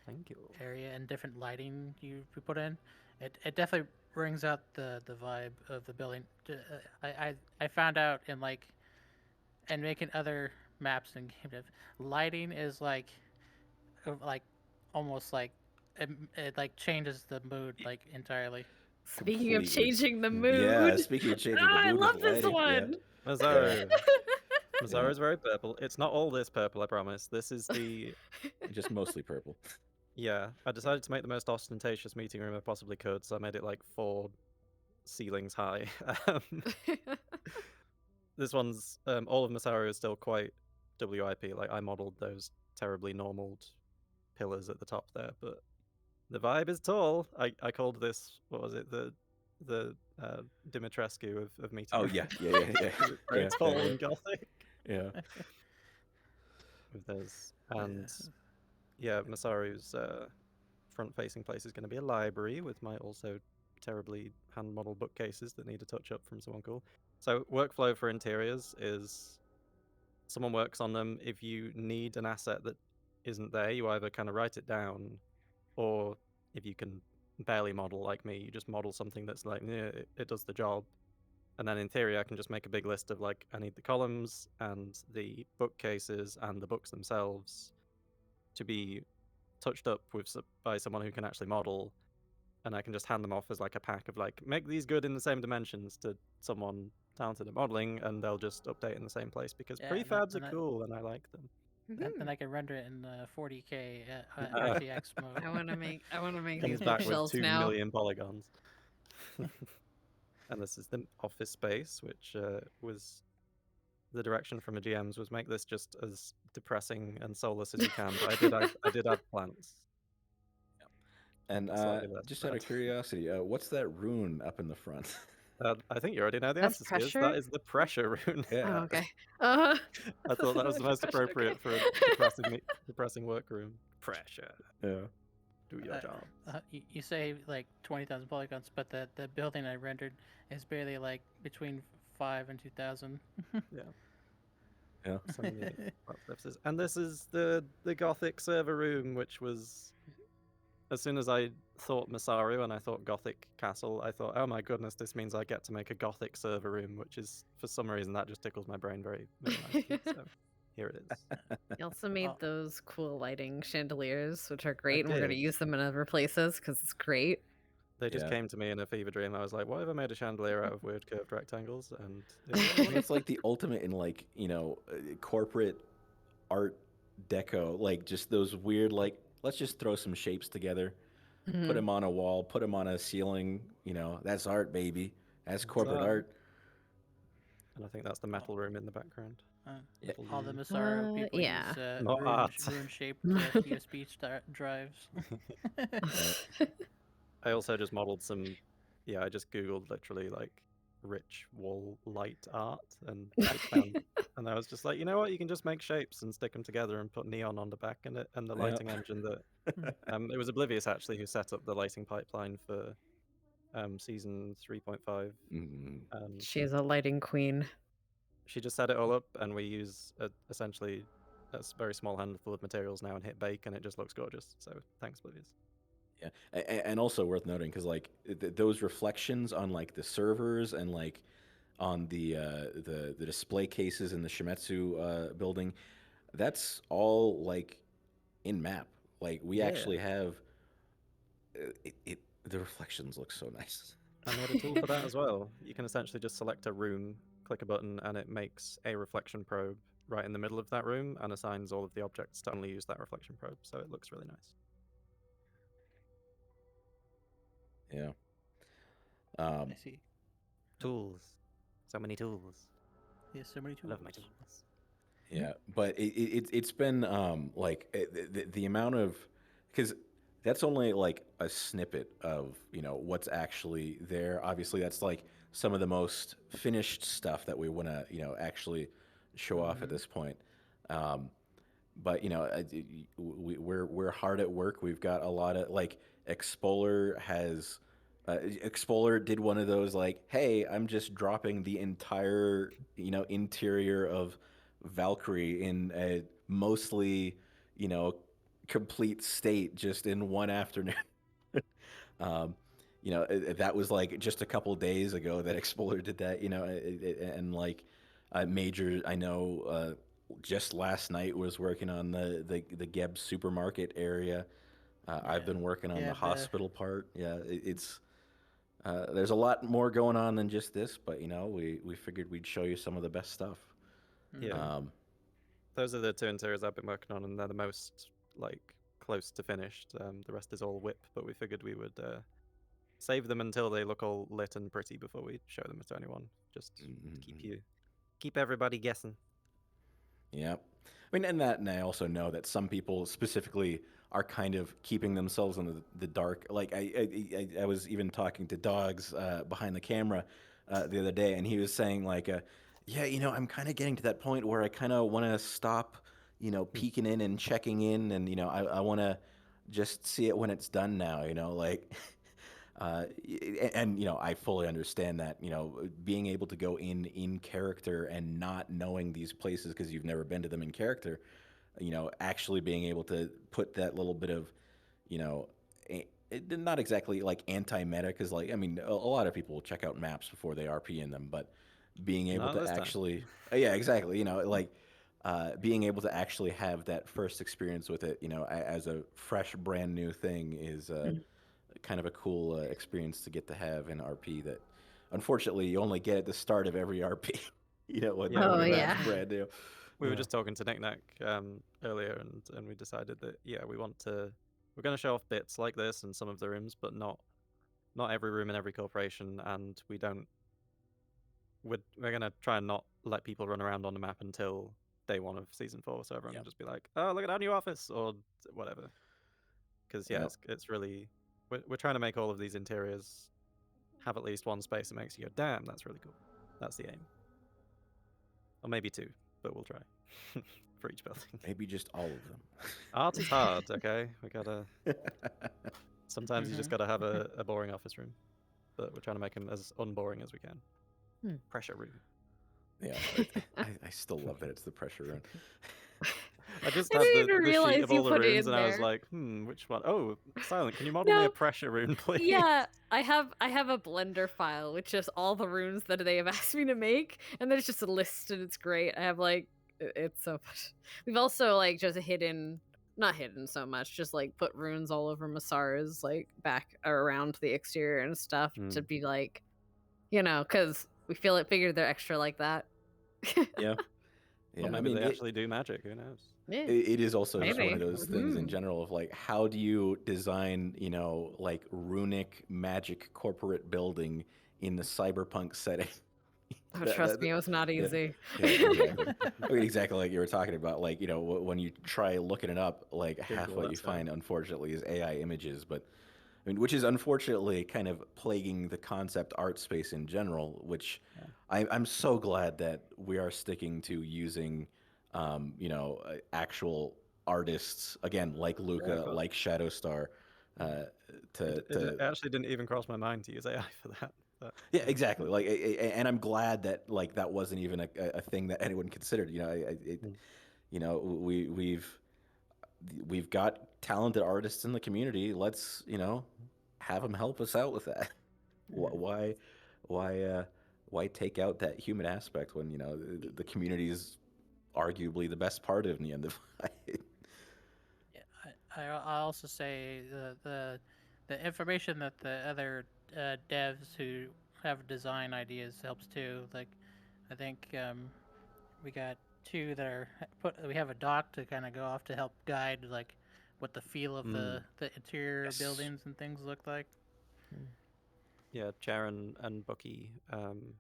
[SPEAKER 3] Thank you.
[SPEAKER 4] area and different lighting you put in. It definitely brings out the vibe of the building. I found out in like and making other maps and game dev, lighting is like almost like it like changes the mood like entirely.
[SPEAKER 2] Speaking of
[SPEAKER 1] Completely.
[SPEAKER 2] changing the mood.
[SPEAKER 1] Yeah, speaking of changing the
[SPEAKER 2] I
[SPEAKER 1] mood
[SPEAKER 2] love
[SPEAKER 1] with
[SPEAKER 2] this
[SPEAKER 1] lighting, yeah.
[SPEAKER 2] one.
[SPEAKER 3] Mazaru. Mazaru is very purple. It's not all this purple, I promise. This is the
[SPEAKER 1] Just mostly purple.
[SPEAKER 3] yeah. I decided to make the most ostentatious meeting room I possibly could, so I made it like 4 ceilings high. This one's all of Masaru is still quite WIP. Like I modeled those terribly normaled pillars at the top there, but the vibe is tall. I called this, what was it, the Dimitrescu of meeting.
[SPEAKER 1] Oh
[SPEAKER 3] room.
[SPEAKER 1] yeah.
[SPEAKER 3] Very
[SPEAKER 1] Yeah,
[SPEAKER 3] tall
[SPEAKER 1] yeah.
[SPEAKER 3] and gothic
[SPEAKER 1] Yeah.
[SPEAKER 3] with those. And yeah, Masaru's front-facing place is going to be a library with my also terribly hand-modeled bookcases that need a touch-up from someone cool. So workflow for interiors is someone works on them. If you need an asset that isn't there, you either kind of write it down, or if you can barely model like me, you just model something that's like, yeah, it does the job. And then in theory, I can just make a big list of like, I need the columns and the bookcases and the books themselves to be touched up with by someone who can actually model, and I can just hand them off as like a pack of like, make these good in the same dimensions to someone talented at modeling, and they'll just update in the same place because
[SPEAKER 4] Yeah, and
[SPEAKER 3] prefabs
[SPEAKER 4] then
[SPEAKER 3] are cool and I like them.
[SPEAKER 4] And I can render it in 40K
[SPEAKER 3] Ah.
[SPEAKER 4] RTX mode.
[SPEAKER 2] I want to make
[SPEAKER 3] Comes
[SPEAKER 2] these
[SPEAKER 3] back with
[SPEAKER 2] bookshelves
[SPEAKER 3] 2
[SPEAKER 2] now.
[SPEAKER 3] million polygons. And this is the office space, which was the direction from the GMs was make this just as depressing and soulless as you can. But I did add plants.
[SPEAKER 1] And
[SPEAKER 3] Slightly less
[SPEAKER 1] just out
[SPEAKER 3] bad.
[SPEAKER 1] of curiosity, what's that rune up in the front?
[SPEAKER 3] I think you already know the
[SPEAKER 2] That's
[SPEAKER 3] answer, Skiz.
[SPEAKER 2] pressure?
[SPEAKER 3] That is the pressure rune.
[SPEAKER 1] Yeah.
[SPEAKER 2] Oh, okay.
[SPEAKER 3] I thought that was the most
[SPEAKER 2] Pressure,
[SPEAKER 3] appropriate
[SPEAKER 2] okay.
[SPEAKER 3] for a depressing workroom. Pressure.
[SPEAKER 1] Yeah.
[SPEAKER 3] Do your job.
[SPEAKER 4] You say like 20,000 polygons, but the building I rendered is barely like between 5 and 2,000.
[SPEAKER 1] Yeah.
[SPEAKER 3] So many references. And this is the Gothic server room, which was, as soon as I thought Masaru and I thought Gothic Castle, I thought, oh my goodness, this means I get to make a Gothic server room, which is, for some reason, that just tickles my brain very, very nicely. So here it is.
[SPEAKER 2] You also made
[SPEAKER 4] Oh.
[SPEAKER 2] those cool lighting chandeliers, which are great, and we're going to
[SPEAKER 3] did.
[SPEAKER 2] use them in other places because it's great.
[SPEAKER 3] They just
[SPEAKER 1] Yeah.
[SPEAKER 3] came to me in a fever dream. I was like, what if I made a chandelier out of weird curved rectangles? And
[SPEAKER 1] It's like the ultimate in like, corporate art deco, like just those weird, like, let's just throw some shapes together, put them on a wall, put them on a ceiling, that's art, baby. That's corporate art.
[SPEAKER 3] And I think that's the metal room in the background.
[SPEAKER 1] Yeah.
[SPEAKER 4] All the Masaru people
[SPEAKER 2] yeah.
[SPEAKER 4] use
[SPEAKER 3] Not art.
[SPEAKER 4] rune-shaped USB drives.
[SPEAKER 3] I also just modeled some, I just Googled literally like rich wall light art and and I was just like, you know what, you can just make shapes and stick them together and put neon on the back and the lighting engine that, it was Oblivious actually who set up the lighting pipeline for season 3.5. And
[SPEAKER 2] She's a lighting queen.
[SPEAKER 3] she just set it all up and we use essentially a very small handful of materials now and hit bake and it just looks gorgeous. So thanks, Oblivious.
[SPEAKER 1] Yeah, and also worth noting because like those reflections on like the servers and like on the display cases in the Shimetsu building, that's all like in map. Like we actually have the reflections look so nice.
[SPEAKER 3] I made a tool for that as well. You can essentially just select a room click a button and it makes a reflection probe right in the middle of that room and assigns all of the objects to only use that reflection probe. So it looks really nice.
[SPEAKER 1] Yeah.
[SPEAKER 4] I see.
[SPEAKER 3] Tools. So many tools.
[SPEAKER 4] Yes, so many
[SPEAKER 3] I
[SPEAKER 4] tools.
[SPEAKER 3] love my tools.
[SPEAKER 1] Yeah, but it's been like the amount of, because that's only like a snippet of what's actually there. Obviously, that's like some of the most finished stuff that we want to actually show off at this point. But we're hard at work. We've got a lot of like Expoler did one of those like, hey, I'm just dropping the entire interior of Valkyrie in a mostly complete state just in one afternoon. um, that was like just a couple days ago that Expoler did that. And like Major, I know. Just last night was working on the Geb supermarket area. I've been working on
[SPEAKER 4] Yeah,
[SPEAKER 1] the hospital part. Yeah, it's there's a lot more going on than just this, but we figured we'd show you some of the best stuff.
[SPEAKER 3] Yeah. Those are the two interiors I've been working on, and they're the most like close to finished. The rest is all whip, but we figured we would save them until they look all lit and pretty before we show them to anyone, just to keep everybody guessing.
[SPEAKER 1] Yeah. I mean, and I also know that some people specifically are kind of keeping themselves in the dark. Like I was even talking to Dogs behind the camera the other day, and he was saying like, yeah, I'm kind of getting to that point where I kind of want to stop, peeking in and checking in, and I want to just see it when it's done now. Like. And I fully understand that being able to go in character and not knowing these places because you've never been to them in character, actually being able to put that little bit of not exactly like anti-meta, because like I mean a lot of people will check out maps before they RP in them, but being able
[SPEAKER 3] Not
[SPEAKER 1] to
[SPEAKER 3] this time.
[SPEAKER 1] actually yeah, exactly, like being able to actually have that first experience with it as a fresh brand new thing is kind of a cool experience to get to have in RP that unfortunately you only get at the start of every RP. When
[SPEAKER 3] Yeah,
[SPEAKER 2] Oh,
[SPEAKER 1] the
[SPEAKER 2] yeah.
[SPEAKER 1] map's brand new.
[SPEAKER 3] We were just talking to Knick-Knack earlier, and we decided that we're going to show off bits like this in some of the rooms, but not every room in every corporation, and we're going to try and not let people run around on the map until day one of season 4, so everyone can just be like, oh, look at our new office or whatever. Because it's really we're trying to make all of these interiors have at least one space that makes you go, damn, that's really cool. That's the aim. Or maybe 2, but we'll try for each building.
[SPEAKER 1] Maybe just all of them.
[SPEAKER 3] Art is hard, okay? We gotta. Sometimes you just gotta have a boring office room, but we're trying to make them as unboring as we can. Pressure room.
[SPEAKER 1] Yeah, I still love that it's the pressure room.
[SPEAKER 3] I just
[SPEAKER 2] I
[SPEAKER 3] had
[SPEAKER 2] didn't
[SPEAKER 3] the
[SPEAKER 2] even
[SPEAKER 3] sheet
[SPEAKER 2] realize
[SPEAKER 3] of
[SPEAKER 2] you
[SPEAKER 3] all the
[SPEAKER 2] put it
[SPEAKER 3] rooms,
[SPEAKER 2] in
[SPEAKER 3] and I was
[SPEAKER 2] there.
[SPEAKER 3] like, which one? Oh, Silent, can you model me
[SPEAKER 2] No.
[SPEAKER 3] a pressure room, please?
[SPEAKER 2] Yeah, I have a Blender file with just all the rooms that they have asked me to make, and there's just a list, and it's great. I have like it's so much. We've also like just not hidden so much, just like put runes all over Masara's like back or around the exterior and stuff to be like, because we figured they're extra like that.
[SPEAKER 1] Yeah.
[SPEAKER 3] Or maybe they actually do magic. Who knows?
[SPEAKER 2] Yeah.
[SPEAKER 1] It is also just one
[SPEAKER 2] Maybe.
[SPEAKER 1] of those things in general of like, how do you design, like runic magic corporate building in the cyberpunk setting?
[SPEAKER 2] Oh, trust me, it was not easy.
[SPEAKER 1] Yeah, exactly. I mean, exactly like you were talking about, like, when you try looking it up, like half
[SPEAKER 3] Google
[SPEAKER 1] what
[SPEAKER 3] that
[SPEAKER 1] you
[SPEAKER 3] stuff.
[SPEAKER 1] find, unfortunately, is AI images. But I mean, which is unfortunately kind of plaguing the concept art space in general, which I'm so glad that we are sticking to using, actual artists, again, like Luca,
[SPEAKER 3] cool.
[SPEAKER 1] like Shadowstar,
[SPEAKER 3] It actually didn't even cross my mind to use AI for that. But,
[SPEAKER 1] yeah, exactly. Like, and I'm glad that like that wasn't even a thing that anyone considered. We've got talented artists in the community. Let's have them help us out with that. Why why take out that human aspect when the community is arguably the best part of the end of it?
[SPEAKER 4] I also say the information that the other devs who have design ideas helps too. Like, I think we got two that are we have a doc to kind of go off to help guide like what the feel of the interior
[SPEAKER 1] Yes.
[SPEAKER 4] buildings and things look like.
[SPEAKER 3] Yeah, Chair and Bucky, and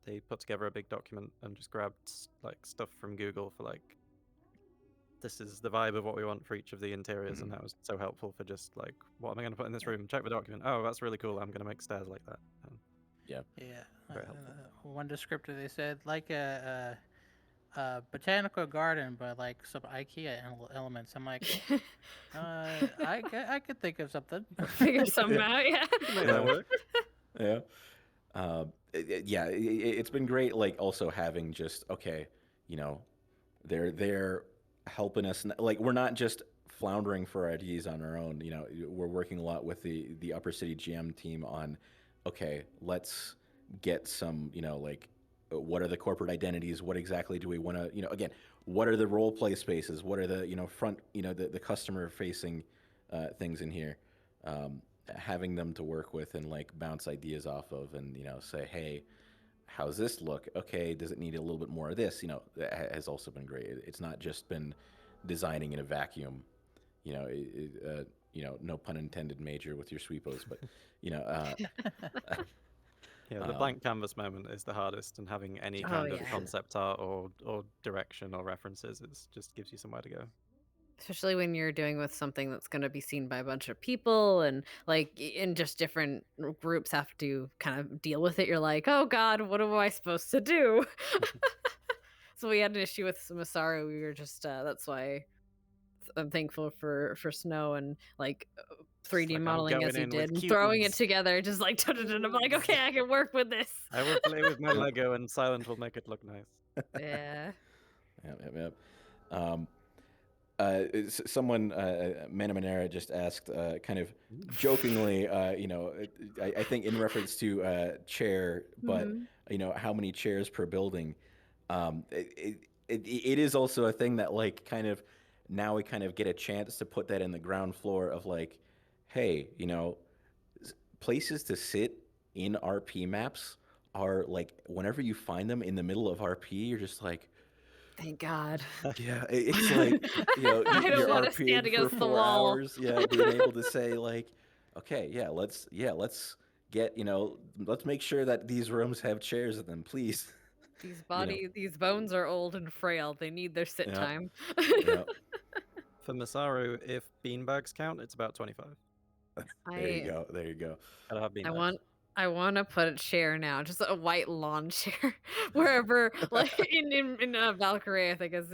[SPEAKER 3] they put together a big document and just grabbed like stuff from Google for like, this is the vibe of what we want for each of the interiors, and that was so helpful for just like, what am I going to put in this room? Check the document. Oh, that's really cool. I'm going to make stairs like that.
[SPEAKER 1] Yeah.
[SPEAKER 3] Very helpful.
[SPEAKER 4] One descriptor they said like a botanical garden, but like some IKEA elements. I'm like, I could think of something.
[SPEAKER 2] Figure something out. Yeah.
[SPEAKER 3] Make that work.
[SPEAKER 1] Yeah. Yeah, it's been great. Like also having just okay, you know, they're helping us. Like we're not just floundering for ideas on our own. You know, we're working a lot with the Upper City GM team on, okay, let's get some. You know, like what are the corporate identities? What exactly do we want to? You know, again, what are the role play spaces? What are the front? The customer facing things in here. Having them to work with and like bounce ideas off of and say, hey, how's this look? Okay, does it need a little bit more of this? That has also been great. It's not just been designing in a vacuum. No pun intended, Major, with your sweepos, but
[SPEAKER 3] Yeah, the blank canvas moment is the hardest, and having any kind of
[SPEAKER 2] yeah.
[SPEAKER 3] concept art or direction or references, it just gives you somewhere to go.
[SPEAKER 2] Especially when you're doing with something that's going to be seen by a bunch of people and like in just different groups have to kind of deal with it. You're like, oh God, what am I supposed to do? So we had an issue with Masaru. We were just that's why I'm thankful for Snow and like 3D
[SPEAKER 3] like,
[SPEAKER 2] modeling as he
[SPEAKER 3] in
[SPEAKER 2] did
[SPEAKER 3] with
[SPEAKER 2] and throwing it
[SPEAKER 3] cubes.
[SPEAKER 2] together, just like I'm like, okay, I can work with this.
[SPEAKER 3] I will play with my Lego, and Silent will make it look nice.
[SPEAKER 2] Yeah.
[SPEAKER 1] Yep. Someone, Manamanera, just asked, kind of jokingly, I think in reference to chair, but how many chairs per building? It is also a thing that like kind of now we kind of get a chance to put that in the ground floor of like, hey, places to sit in RP maps are like whenever you find them in the middle of RP, you're just like,
[SPEAKER 2] Thank God.
[SPEAKER 1] yeah, it's like
[SPEAKER 2] I don't
[SPEAKER 1] you're
[SPEAKER 2] want to stand
[SPEAKER 1] RPing for
[SPEAKER 2] against the
[SPEAKER 1] 4
[SPEAKER 2] wall.
[SPEAKER 1] hours, yeah, being able to say like, okay, let's get let's make sure that these rooms have chairs in them, please.
[SPEAKER 2] These bones are old and frail. They need their sit time.
[SPEAKER 1] Yeah.
[SPEAKER 3] For Masaru, if beanbags count, it's about 25.
[SPEAKER 1] There you go. There you go.
[SPEAKER 3] Gotta have beanbags.
[SPEAKER 2] I want to put a chair now, just a white lawn chair, wherever, like in Valkyrie, I think is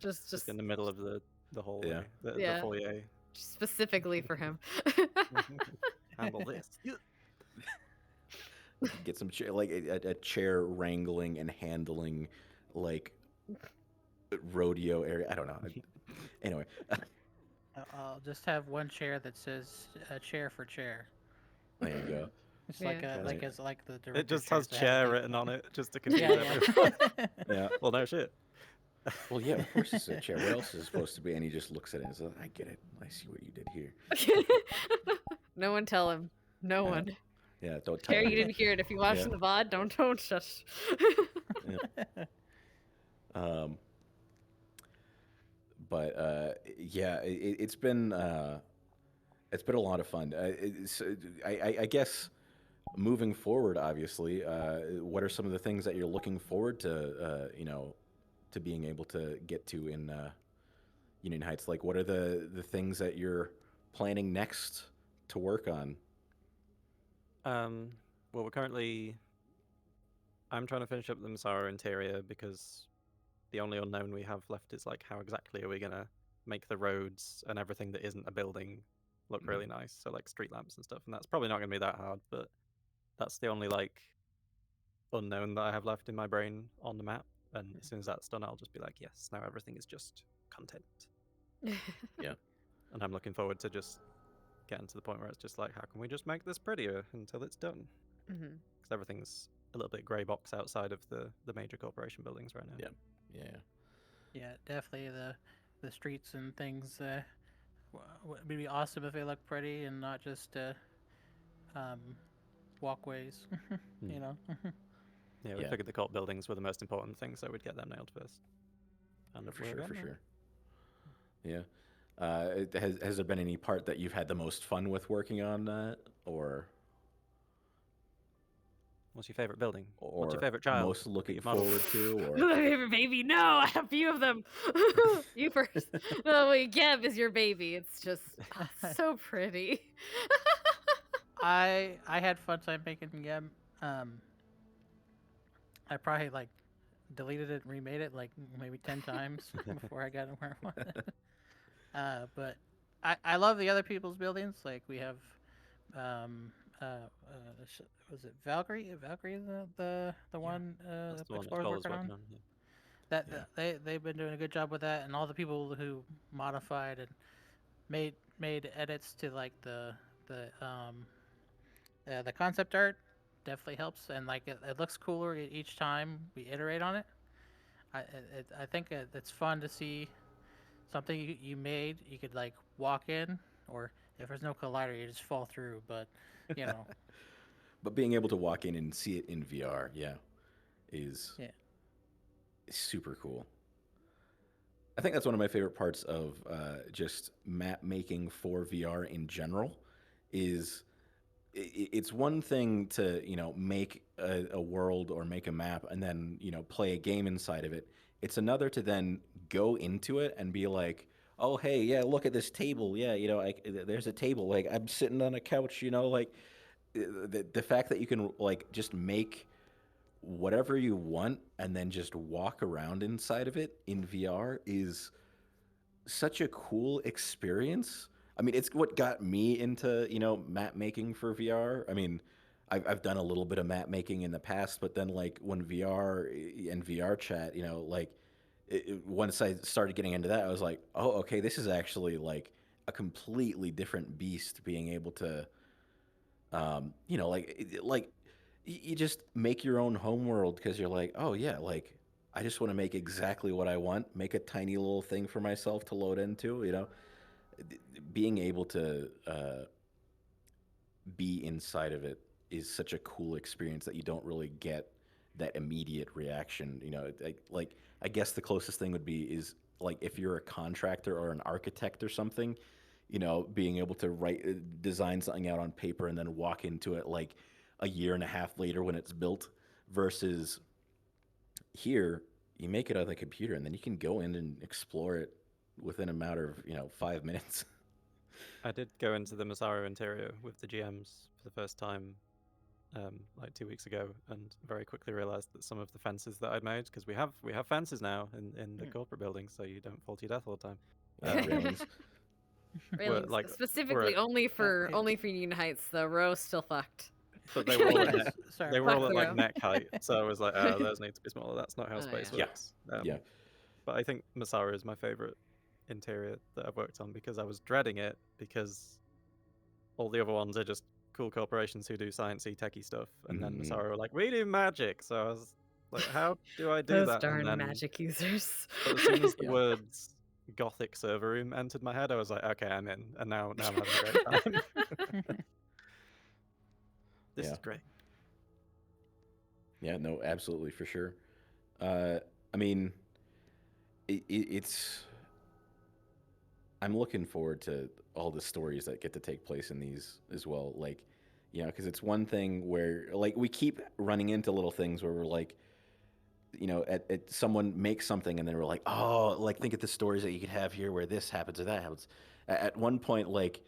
[SPEAKER 3] just in the middle of the hallway, the foyer,
[SPEAKER 2] specifically for him.
[SPEAKER 3] Handle this.
[SPEAKER 1] Get some chair, like a chair wrangling and handling, like rodeo area. I don't know. Anyway,
[SPEAKER 4] I'll just have one chair that says chair for chair.
[SPEAKER 1] there you go.
[SPEAKER 4] It's like the director.
[SPEAKER 3] It just has chair written on it, just to confuse
[SPEAKER 4] Yeah.
[SPEAKER 3] everyone.
[SPEAKER 1] Yeah.
[SPEAKER 3] Well, no shit.
[SPEAKER 1] Well, yeah, of course it's a chair. What else is it supposed to be? And he just looks at it and says, I get it. I see what you did here.
[SPEAKER 2] No one tell him. No one.
[SPEAKER 1] Yeah, don't tell
[SPEAKER 2] Chair,
[SPEAKER 1] him.
[SPEAKER 2] you didn't hear it. If you watch the VOD, don't shush.
[SPEAKER 1] But yeah, it's been a lot of fun. I guess moving forward, obviously, what are some of the things that you're looking forward to? To being able to get to in Union Heights. Like, what are the things that you're planning next to work on?
[SPEAKER 3] Well, I'm trying to finish up the Masaru interior because the only unknown we have left is like how exactly are we gonna make the roads and everything that isn't a building look really nice. So like street lamps and stuff, and that's probably not gonna be that hard, but that's the only like unknown that I have left in my brain on the map. And as soon as that's done, I'll just be like, yes, now everything is just content.
[SPEAKER 1] Yeah.
[SPEAKER 3] And I'm looking forward to just getting to the point where it's just like, how can we just make this prettier until it's done? Because everything's a little bit grey box outside of the major corporation buildings right now.
[SPEAKER 4] Yeah, definitely the streets and things would be awesome if they look pretty and not just walkways.
[SPEAKER 3] Yeah, we
[SPEAKER 1] Yeah.
[SPEAKER 3] figured the cult buildings were the most important thing, so we'd get them nailed first. And
[SPEAKER 1] For
[SPEAKER 3] we're
[SPEAKER 1] sure, for
[SPEAKER 3] getting there.
[SPEAKER 1] sure. Yeah. Has there been any part that you've had the most fun with working on that,
[SPEAKER 3] What's your favorite building? What's your
[SPEAKER 1] or
[SPEAKER 3] favorite child
[SPEAKER 1] most
[SPEAKER 3] that
[SPEAKER 1] looking
[SPEAKER 3] you've modeled?
[SPEAKER 1] forward to, or
[SPEAKER 2] My favorite baby. No, I have a few of them. You first. No, wait, Geb is your baby. It's just so pretty.
[SPEAKER 4] I had fun time making Gem. I probably like deleted it and remade it like maybe 10 times before I got it where I wanted. But I love the other people's buildings. Like we have, um, was it Valkyrie? Valkyrie is the one
[SPEAKER 3] That's the one that
[SPEAKER 4] Explorer's
[SPEAKER 3] Scholar's
[SPEAKER 4] working
[SPEAKER 3] working
[SPEAKER 4] on.
[SPEAKER 3] on. Yeah.
[SPEAKER 1] Yeah.
[SPEAKER 4] They've been doing a good job with that, and all the people who modified and made edits to like the concept art definitely helps, and like it looks cooler each time we iterate on it. I think it's fun to see something you made. You could like walk in, or if there's no collider, you just fall through. But you know,
[SPEAKER 1] But being able to walk in and see it in VR, yeah, is
[SPEAKER 4] yeah.
[SPEAKER 1] super cool. I think that's one of my favorite parts of just map making for VR in general. Is it's one thing to make a world or make a map and then play a game inside of it. It's another to then go into it and be like, oh hey, yeah, look at this table, yeah, there's a table, like I'm sitting on a couch, like the fact that you can like just make whatever you want and then just walk around inside of it in VR is such a cool experience. I mean, it's what got me into, map making for VR. I mean, I've done a little bit of map making in the past, but then like when VR and VRChat, like once I started getting into that, I was like, oh, okay, this is actually like a completely different beast being able to, like you just make your own home world because you're like, oh yeah, like I just want to make exactly what I want, make a tiny little thing for myself to load into, being able to be inside of it is such a cool experience that you don't really get that immediate reaction. Like I guess the closest thing would be is like if you're a contractor or an architect or something, being able to design something out on paper and then walk into it like a year and a half later when it's built versus here you make it on the computer and then you can go in and explore it within a matter of 5 minutes.
[SPEAKER 3] I did go into the Masaru interior with the GMs for the first time, like 2 weeks ago, and very quickly realized that some of the fences that I'd made, because we have fences now in the corporate building, so you don't fall to your death all the time.
[SPEAKER 1] Yeah, railings.
[SPEAKER 3] Were
[SPEAKER 2] Railings,
[SPEAKER 3] like
[SPEAKER 2] specifically
[SPEAKER 3] were
[SPEAKER 2] only for
[SPEAKER 4] it-
[SPEAKER 2] only for Union Heights. The row still fucked.
[SPEAKER 3] but they were all at
[SPEAKER 4] Guys,
[SPEAKER 3] neck.
[SPEAKER 4] sorry,
[SPEAKER 3] They were all
[SPEAKER 2] Fuck
[SPEAKER 3] at
[SPEAKER 2] the
[SPEAKER 3] like
[SPEAKER 2] row.
[SPEAKER 3] neck height, so I was like, oh, those need to be smaller. That's not how
[SPEAKER 2] Oh,
[SPEAKER 3] space
[SPEAKER 2] yeah.
[SPEAKER 3] works.
[SPEAKER 1] Yeah.
[SPEAKER 3] But I think Masaru is my favorite interior that I've worked on because I was dreading it because all the other ones are just cool corporations who do sciencey techie stuff, and then
[SPEAKER 1] Mhm.
[SPEAKER 3] Masaru were like, we do magic. So I was like, how do I do
[SPEAKER 2] Those
[SPEAKER 3] that?
[SPEAKER 2] darn
[SPEAKER 3] And then,
[SPEAKER 2] magic users.
[SPEAKER 3] but as soon as the
[SPEAKER 1] Yeah.
[SPEAKER 3] words Gothic server room entered my head, I was like, okay, I'm in, and now I'm having a great time. This
[SPEAKER 1] Yeah.
[SPEAKER 3] is great.
[SPEAKER 1] Yeah, no, absolutely, for sure. I mean, it's. I'm looking forward to all the stories that get to take place in these as well. Like, because it's one thing where, like, we keep running into little things where we're like, at someone makes something and then we're like, oh, like, think of the stories that you could have here where this happens or that happens. At one point, like,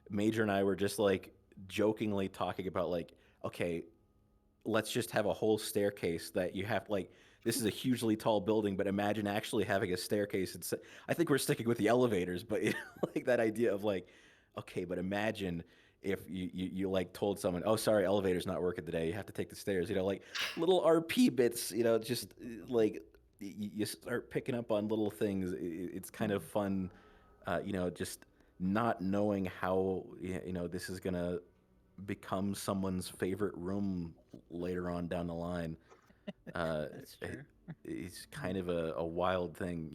[SPEAKER 1] Major and I were just, like, jokingly talking about, like, okay, let's just have a whole staircase that you have like this is a hugely tall building, but imagine actually having a staircase. I think we're sticking with the elevators, but like that idea of like, okay, but imagine if you like told someone, oh sorry, elevator's not working today, you have to take the stairs, like little RP bits, just like you start picking up on little things. It's kind of fun, just not knowing how this is gonna become someone's favorite room later on down the line.
[SPEAKER 4] That's true.
[SPEAKER 1] It's kind of a wild thing,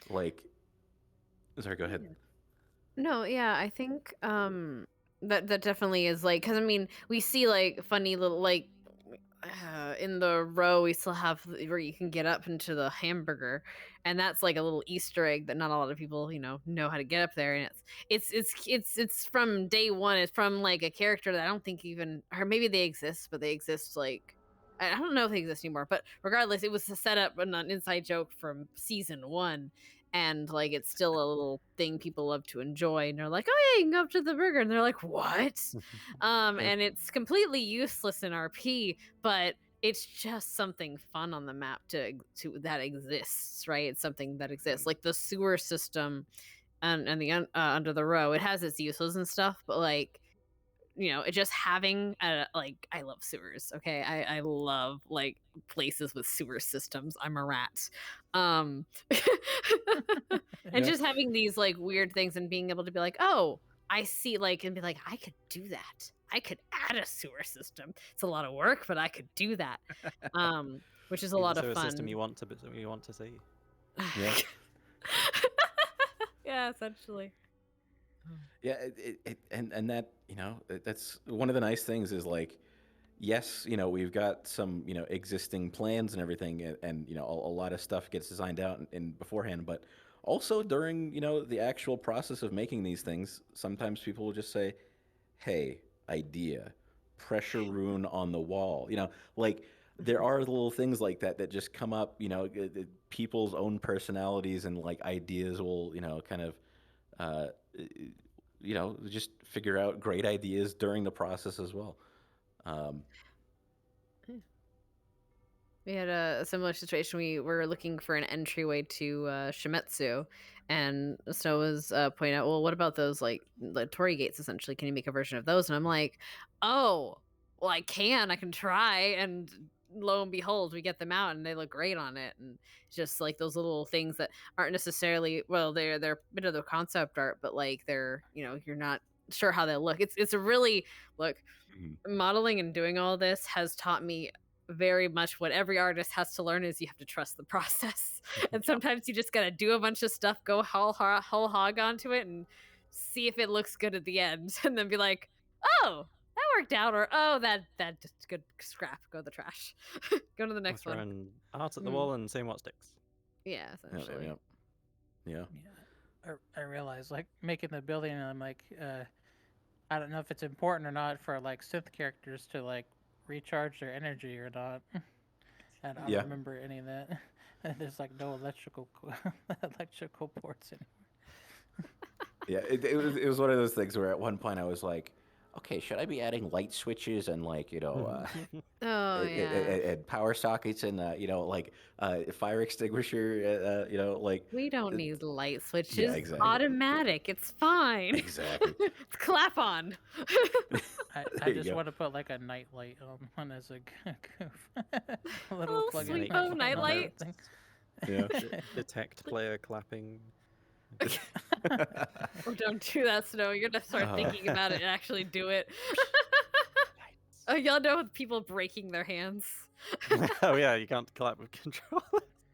[SPEAKER 1] like, sorry, go ahead.
[SPEAKER 2] No, yeah, I think that definitely is like, because I mean, we see like funny little like in the row we still have where you can get up into the hamburger, and that's like a little Easter egg that not a lot of people know how to get up there, and it's from day one. It's from like a character that I don't think even, or maybe they exist, but they exist like I don't know if they exist anymore. But regardless, it was a setup and an inside joke from season one. And like it's still a little thing people love to enjoy, and they're like, "Oh yeah, you can go up to the burger," and they're like, "What?" And it's completely useless in RP, but it's just something fun on the map to that exists, right? It's something that exists, like the sewer system and the under the row. It has its uses and stuff, but like it just having like I love sewers. Okay, I love like places with sewer systems. I'm a rat. Um, and
[SPEAKER 1] Yeah.
[SPEAKER 2] just having these like weird things and being able to be like, oh, I see, like, and be like, I could do that. I could add a sewer system. It's a lot of work, but I could do that. Which is a
[SPEAKER 3] Be
[SPEAKER 2] lot
[SPEAKER 3] the
[SPEAKER 2] of
[SPEAKER 3] sewer
[SPEAKER 2] fun.
[SPEAKER 3] system you want to see.
[SPEAKER 1] Yeah.
[SPEAKER 2] Yeah, essentially.
[SPEAKER 1] Yeah, and that that's one of the nice things is like, yes, we've got some existing plans and everything, and a lot of stuff gets designed out in beforehand, but also during the actual process of making these things, sometimes people will just say, "Hey, idea, pressure rune on the wall," like. There are little things like that that just come up, people's own personalities and like ideas will, kind of uh, just figure out great ideas during the process as well. Um,
[SPEAKER 2] We had a similar situation. We were looking for an entryway to Shimetsu, and Snow was pointing out, well, what about those like the Torii gates? Essentially, can you make a version of those? And I'm like, oh, well, I can try. And lo and behold, we get them out, and they look great on it. And just like those little things that aren't necessarily, well, they're a bit of the concept art, but like they're you're not sure how they look. It's a really look. Modeling and doing all this has taught me very much what every artist has to learn is you have to trust the process. And sometimes you just got to do a bunch of stuff, go whole hog onto it, and see if it looks good at the end, and then be like, oh, that worked out, or oh, that just good scrap, go to the trash. Go to the next one.
[SPEAKER 3] Throwing art at the wall and seeing what sticks.
[SPEAKER 2] Yeah, essentially.
[SPEAKER 1] Yeah.
[SPEAKER 4] I realize like making the building, and I'm like, I don't know if it's important or not for like synth characters to like recharge their energy or not. And I don't remember any of that. There's like no electrical ports anymore.
[SPEAKER 1] Yeah, it was one of those things where at one point I was like, okay, should I be adding light switches and like
[SPEAKER 2] Oh yeah.
[SPEAKER 1] and power sockets and like fire extinguisher, like
[SPEAKER 2] We don't need light switches.
[SPEAKER 1] Yeah, exactly.
[SPEAKER 2] Automatic. It's fine.
[SPEAKER 1] Exactly.
[SPEAKER 2] It's clap on.
[SPEAKER 4] I just want to put like a night light on as a goof. A little
[SPEAKER 2] Oh,
[SPEAKER 4] plug-in
[SPEAKER 2] sweet
[SPEAKER 4] thing.
[SPEAKER 2] home night light.
[SPEAKER 1] Yeah.
[SPEAKER 3] Detect player clapping.
[SPEAKER 2] Oh, don't do that, Snow. You're gonna start thinking about it and actually do it. Oh, y'all know with people breaking their hands.
[SPEAKER 3] Oh yeah, you can't clap with controllers.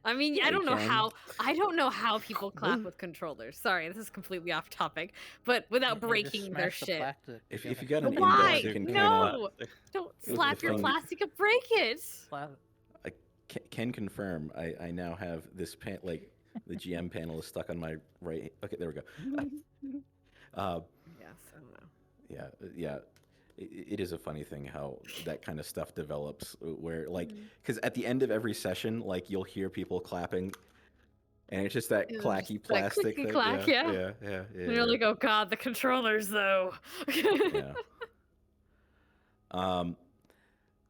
[SPEAKER 2] I mean,
[SPEAKER 1] Yeah,
[SPEAKER 2] I don't
[SPEAKER 1] you
[SPEAKER 2] know
[SPEAKER 1] can.
[SPEAKER 2] how. I don't know how people clap with controllers. Sorry, this is completely off topic. But without
[SPEAKER 4] You just
[SPEAKER 2] breaking their
[SPEAKER 4] smash the
[SPEAKER 2] shit.
[SPEAKER 4] plastic
[SPEAKER 1] If
[SPEAKER 4] together.
[SPEAKER 1] you got an
[SPEAKER 2] Why?
[SPEAKER 1] index, you can
[SPEAKER 2] No!
[SPEAKER 3] Clap.
[SPEAKER 2] Don't
[SPEAKER 1] With
[SPEAKER 2] slap
[SPEAKER 1] the
[SPEAKER 2] your
[SPEAKER 1] thing.
[SPEAKER 2] plastic and break it.
[SPEAKER 1] I can confirm. I now have this like the GM panel is stuck on my right. Okay, there we go.
[SPEAKER 2] Yes, I don't know.
[SPEAKER 1] Yeah. It is a funny thing how that kind of stuff develops, where like, because at the end of every session, like you'll hear people clapping, and it's just that
[SPEAKER 2] Yeah,
[SPEAKER 1] clacky
[SPEAKER 2] just that
[SPEAKER 1] plastic
[SPEAKER 2] clicky
[SPEAKER 1] thing.
[SPEAKER 2] clack, yeah.
[SPEAKER 1] Yeah.
[SPEAKER 2] And you're like, oh god, the controllers though.
[SPEAKER 1] Yeah.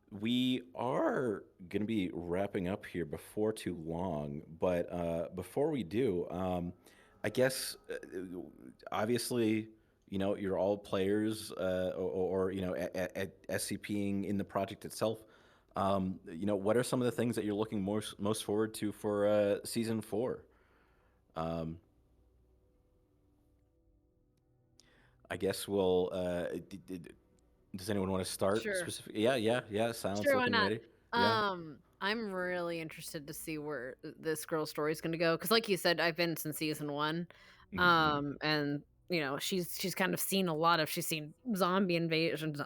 [SPEAKER 1] We are going to be wrapping up here before too long, but before we do, I guess obviously, you're all players, or at SCPing in the project itself. What are some of the things that you're looking most forward to for season 4? I guess we'll. Does anyone want to start?
[SPEAKER 2] Sure.
[SPEAKER 1] Specifically? Yeah. Silence
[SPEAKER 2] Sure, why
[SPEAKER 1] looking
[SPEAKER 2] not?
[SPEAKER 1] ready. Yeah.
[SPEAKER 2] I'm really interested to see where this girl's story is going to go, because like you said, I've been since season 1. And she's kind of seen a lot of, she's seen zombie invasions,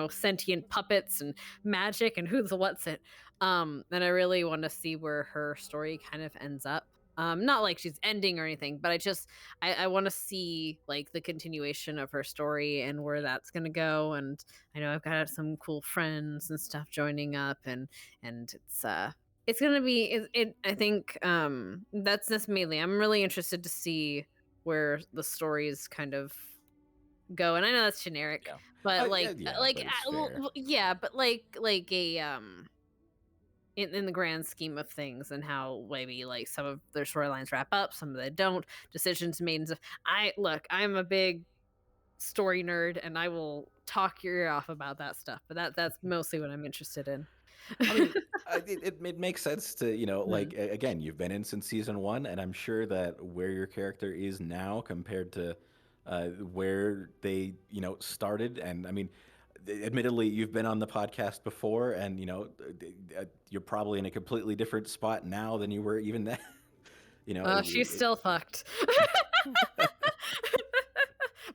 [SPEAKER 2] sentient puppets and magic and who's the what's it. And I really want to see where her story kind of ends up. Not like she's ending or anything, but I want to see like the continuation of her story and where that's gonna go. And I know I've got some cool friends and stuff joining up, and it's gonna be I think that's mainly. I'm really interested to see where the stories kind of go. And I know that's generic,
[SPEAKER 1] Yeah.
[SPEAKER 2] but
[SPEAKER 1] But it's fair.
[SPEAKER 2] yeah, but like a in the grand scheme of things, and how maybe like some of their storylines wrap up, some of them don't, decisions made and stuff. I'm a big story nerd, and I will talk your ear off about that stuff, but that's mostly what I'm interested in.
[SPEAKER 1] I mean, it makes sense to, like,
[SPEAKER 2] Mm.
[SPEAKER 1] again, you've been in since season one, and I'm sure that where your character is now compared to where they, started. And I mean, admittedly, you've been on the podcast before, and, you're probably in a completely different spot now than you were even then.
[SPEAKER 2] She's still fucked.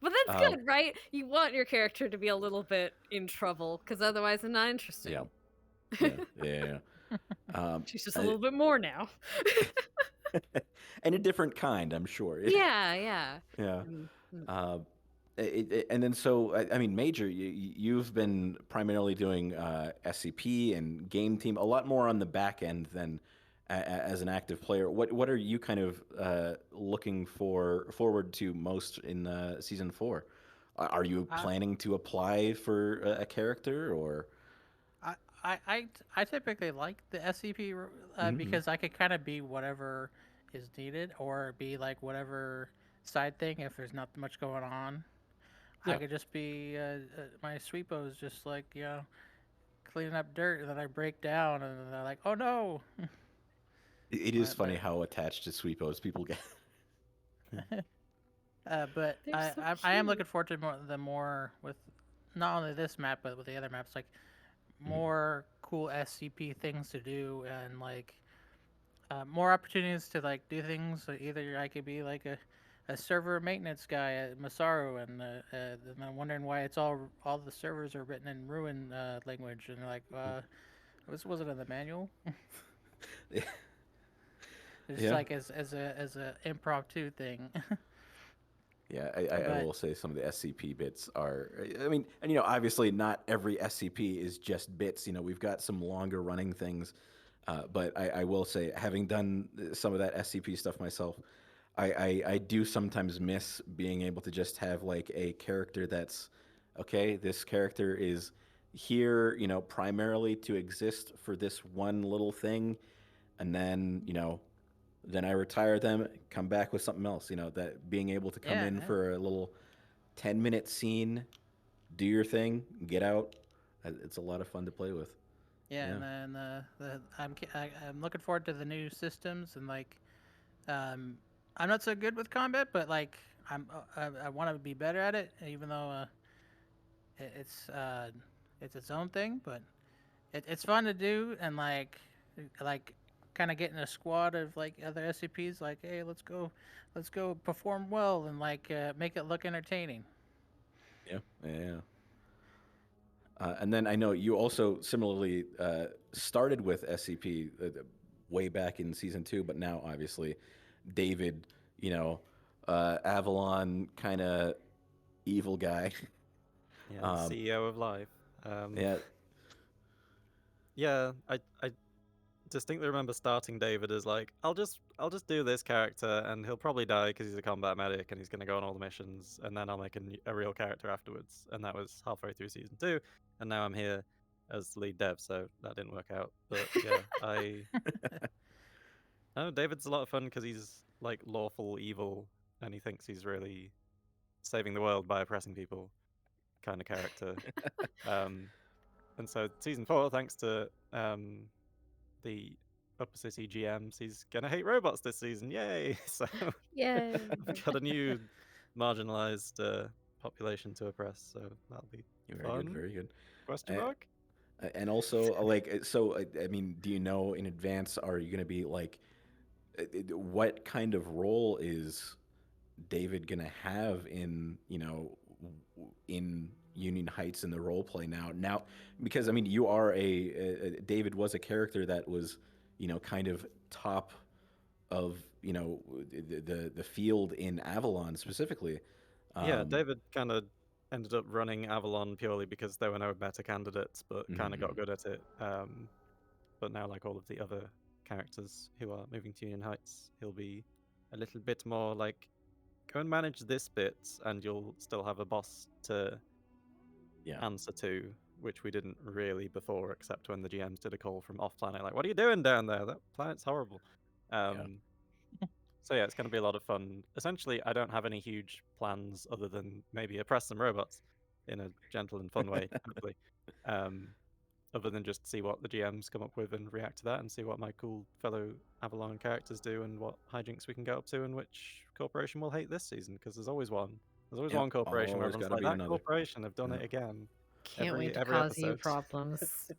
[SPEAKER 2] But that's
[SPEAKER 1] um,
[SPEAKER 2] good, right? You want your character to be a little bit in trouble, because otherwise they're not interesting.
[SPEAKER 1] yeah.
[SPEAKER 2] She's just a little bit more now.
[SPEAKER 1] And a different kind, I'm sure.
[SPEAKER 2] Yeah.
[SPEAKER 1] Yeah.
[SPEAKER 2] Mm.
[SPEAKER 1] Uh, and then so I mean, Major, you've been primarily doing SCP and game team, a lot more on the back end than as an active player. What are you kind of looking forward to most in season 4? Are you planning to apply for a character, or?
[SPEAKER 4] I typically like the SCP because I could kind of be whatever is needed, or be like whatever side thing if there's not much going on.
[SPEAKER 1] Yeah.
[SPEAKER 4] I could just be my sweepos, just like cleaning up dirt, and then I break down, and they're like, "Oh no!"
[SPEAKER 1] It is
[SPEAKER 4] But
[SPEAKER 1] funny how attached to Sweepos people get.
[SPEAKER 4] but
[SPEAKER 2] They're so
[SPEAKER 4] I am
[SPEAKER 2] cute.
[SPEAKER 4] looking forward to more with not only this map but with the other maps, like more cool SCP things to do, and like more opportunities to like do things. So either I could be like a server maintenance guy at Masaru, and I'm wondering why it's all the servers are written in Ruin language, and they're like, this wasn't in the manual. It's just
[SPEAKER 1] Yeah.
[SPEAKER 4] like as a impromptu thing.
[SPEAKER 1] Yeah, I
[SPEAKER 4] But
[SPEAKER 1] will say some of the SCP bits are. I mean, and obviously not every SCP is just bits. We've got some longer running things, but I will say, having done some of that SCP stuff myself, I do sometimes miss being able to just have like a character that's okay. This character is here, primarily to exist for this one little thing, and then I retire them, come back with something else. That being able to come
[SPEAKER 4] yeah,
[SPEAKER 1] in
[SPEAKER 4] yeah.
[SPEAKER 1] for a little 10-minute scene, do your thing, get out. It's a lot of fun to play with.
[SPEAKER 4] Yeah,
[SPEAKER 1] Yeah.
[SPEAKER 4] and then I'm looking forward to the new systems, and like I'm not so good with combat, but like I want to be better at it, even though it's it's its own thing. But it's fun to do, and like kind of getting a squad of like other SCPs, like, hey, let's go perform well, and like make it look entertaining.
[SPEAKER 1] Yeah. And then I know you also similarly started with SCP way back in season 2, but now obviously David, Avalon kind of evil guy.
[SPEAKER 3] Yeah, the CEO of life.
[SPEAKER 1] Yeah.
[SPEAKER 3] Yeah, I distinctly remember starting David as like, I'll just do this character, and he'll probably die because he's a combat medic and he's gonna go on all the missions, and then I'll make a real character afterwards. And that was halfway through season 2, and now I'm here as lead dev, so that didn't work out. But yeah, David's a lot of fun because he's like lawful evil, and he thinks he's really saving the world by oppressing people, kind of character. And so season 4, thanks to the Upper City GMs, he's gonna hate robots this season. Yay! So
[SPEAKER 2] Yay.
[SPEAKER 3] I've got a new marginalized population to oppress. So that'll be
[SPEAKER 1] Very good.
[SPEAKER 3] fun.
[SPEAKER 1] Very good.
[SPEAKER 3] Question
[SPEAKER 1] Uh,
[SPEAKER 3] mark?
[SPEAKER 1] and also, like, so I mean, do you know in advance? Are you going to be like, what kind of role is David going to have in Union Heights in the role play now, because I mean you are David was a character that was, you know, kind of top of, you know, the field in Avalon specifically.
[SPEAKER 3] Yeah, David kind of ended up running Avalon purely because there were no better candidates, but kind of got good at it. But now, like all of the other characters who are moving to Union Heights, he'll be a little bit more like, go and manage this bit, and you'll still have a boss to answer to, which we didn't really before, except when the GMs did a call from off planet, like, what are you doing down there? That planet's horrible. So yeah, it's going to be a lot of fun. Essentially, I don't have any huge plans other than maybe oppress some robots in a gentle and fun way, hopefully. Other than just see what the GMs come up with and react to that, and see what my cool fellow Avalon characters do, and what hijinks we can get up to, and which corporation will hate this season, because there's always one. There's always one corporation where
[SPEAKER 1] always
[SPEAKER 3] everyone's
[SPEAKER 1] gotta
[SPEAKER 3] like,
[SPEAKER 1] be
[SPEAKER 3] that
[SPEAKER 1] another.
[SPEAKER 3] corporation have done it again.
[SPEAKER 2] Can't wait to
[SPEAKER 3] every
[SPEAKER 2] cause you
[SPEAKER 3] episode.
[SPEAKER 2] problems.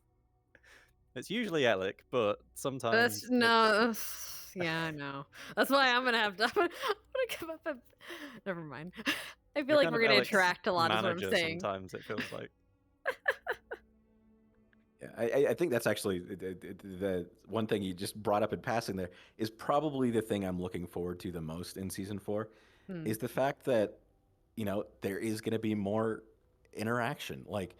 [SPEAKER 3] It's usually Alec, but sometimes
[SPEAKER 2] That's no. Yeah, I know. That's why I'm gonna have to. I'm gonna come up. Never mind. I feel
[SPEAKER 3] you're
[SPEAKER 2] like
[SPEAKER 3] kind
[SPEAKER 2] we're
[SPEAKER 3] of
[SPEAKER 2] gonna
[SPEAKER 3] Alec's
[SPEAKER 2] interact a lot. Is what I'm
[SPEAKER 3] manager
[SPEAKER 2] saying.
[SPEAKER 3] sometimes, it feels like.
[SPEAKER 1] Yeah, I think that's actually the one thing you just brought up in passing there is probably the thing I'm looking forward to the most in season 4 is the fact that, you know, there is going to be more interaction. Like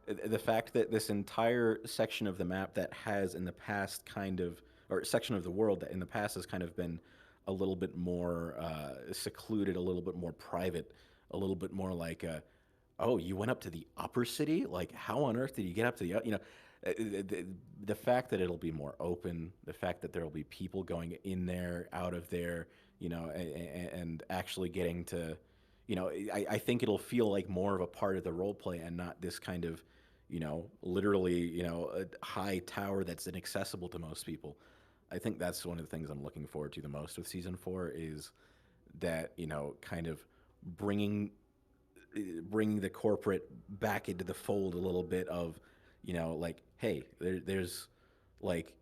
[SPEAKER 1] the fact that this entire section of the map that has in the past kind of, or section of the world that in the past has kind of been a little bit more secluded, a little bit more private, a little bit more like, oh, you went up to the upper city? Like, how on earth did you get up to the, you know, the fact that it'll be more open, the fact that there will be people going in there, out of there, you know, and actually getting to, you know, I think it'll feel like more of a part of the role play and not this kind of, you know, literally, you know, a high tower that's inaccessible to most people. I think that's one of the things I'm looking forward to the most with season 4 is that, you know, kind of bringing the corporate back into the fold a little bit of, you know, like, hey, there's like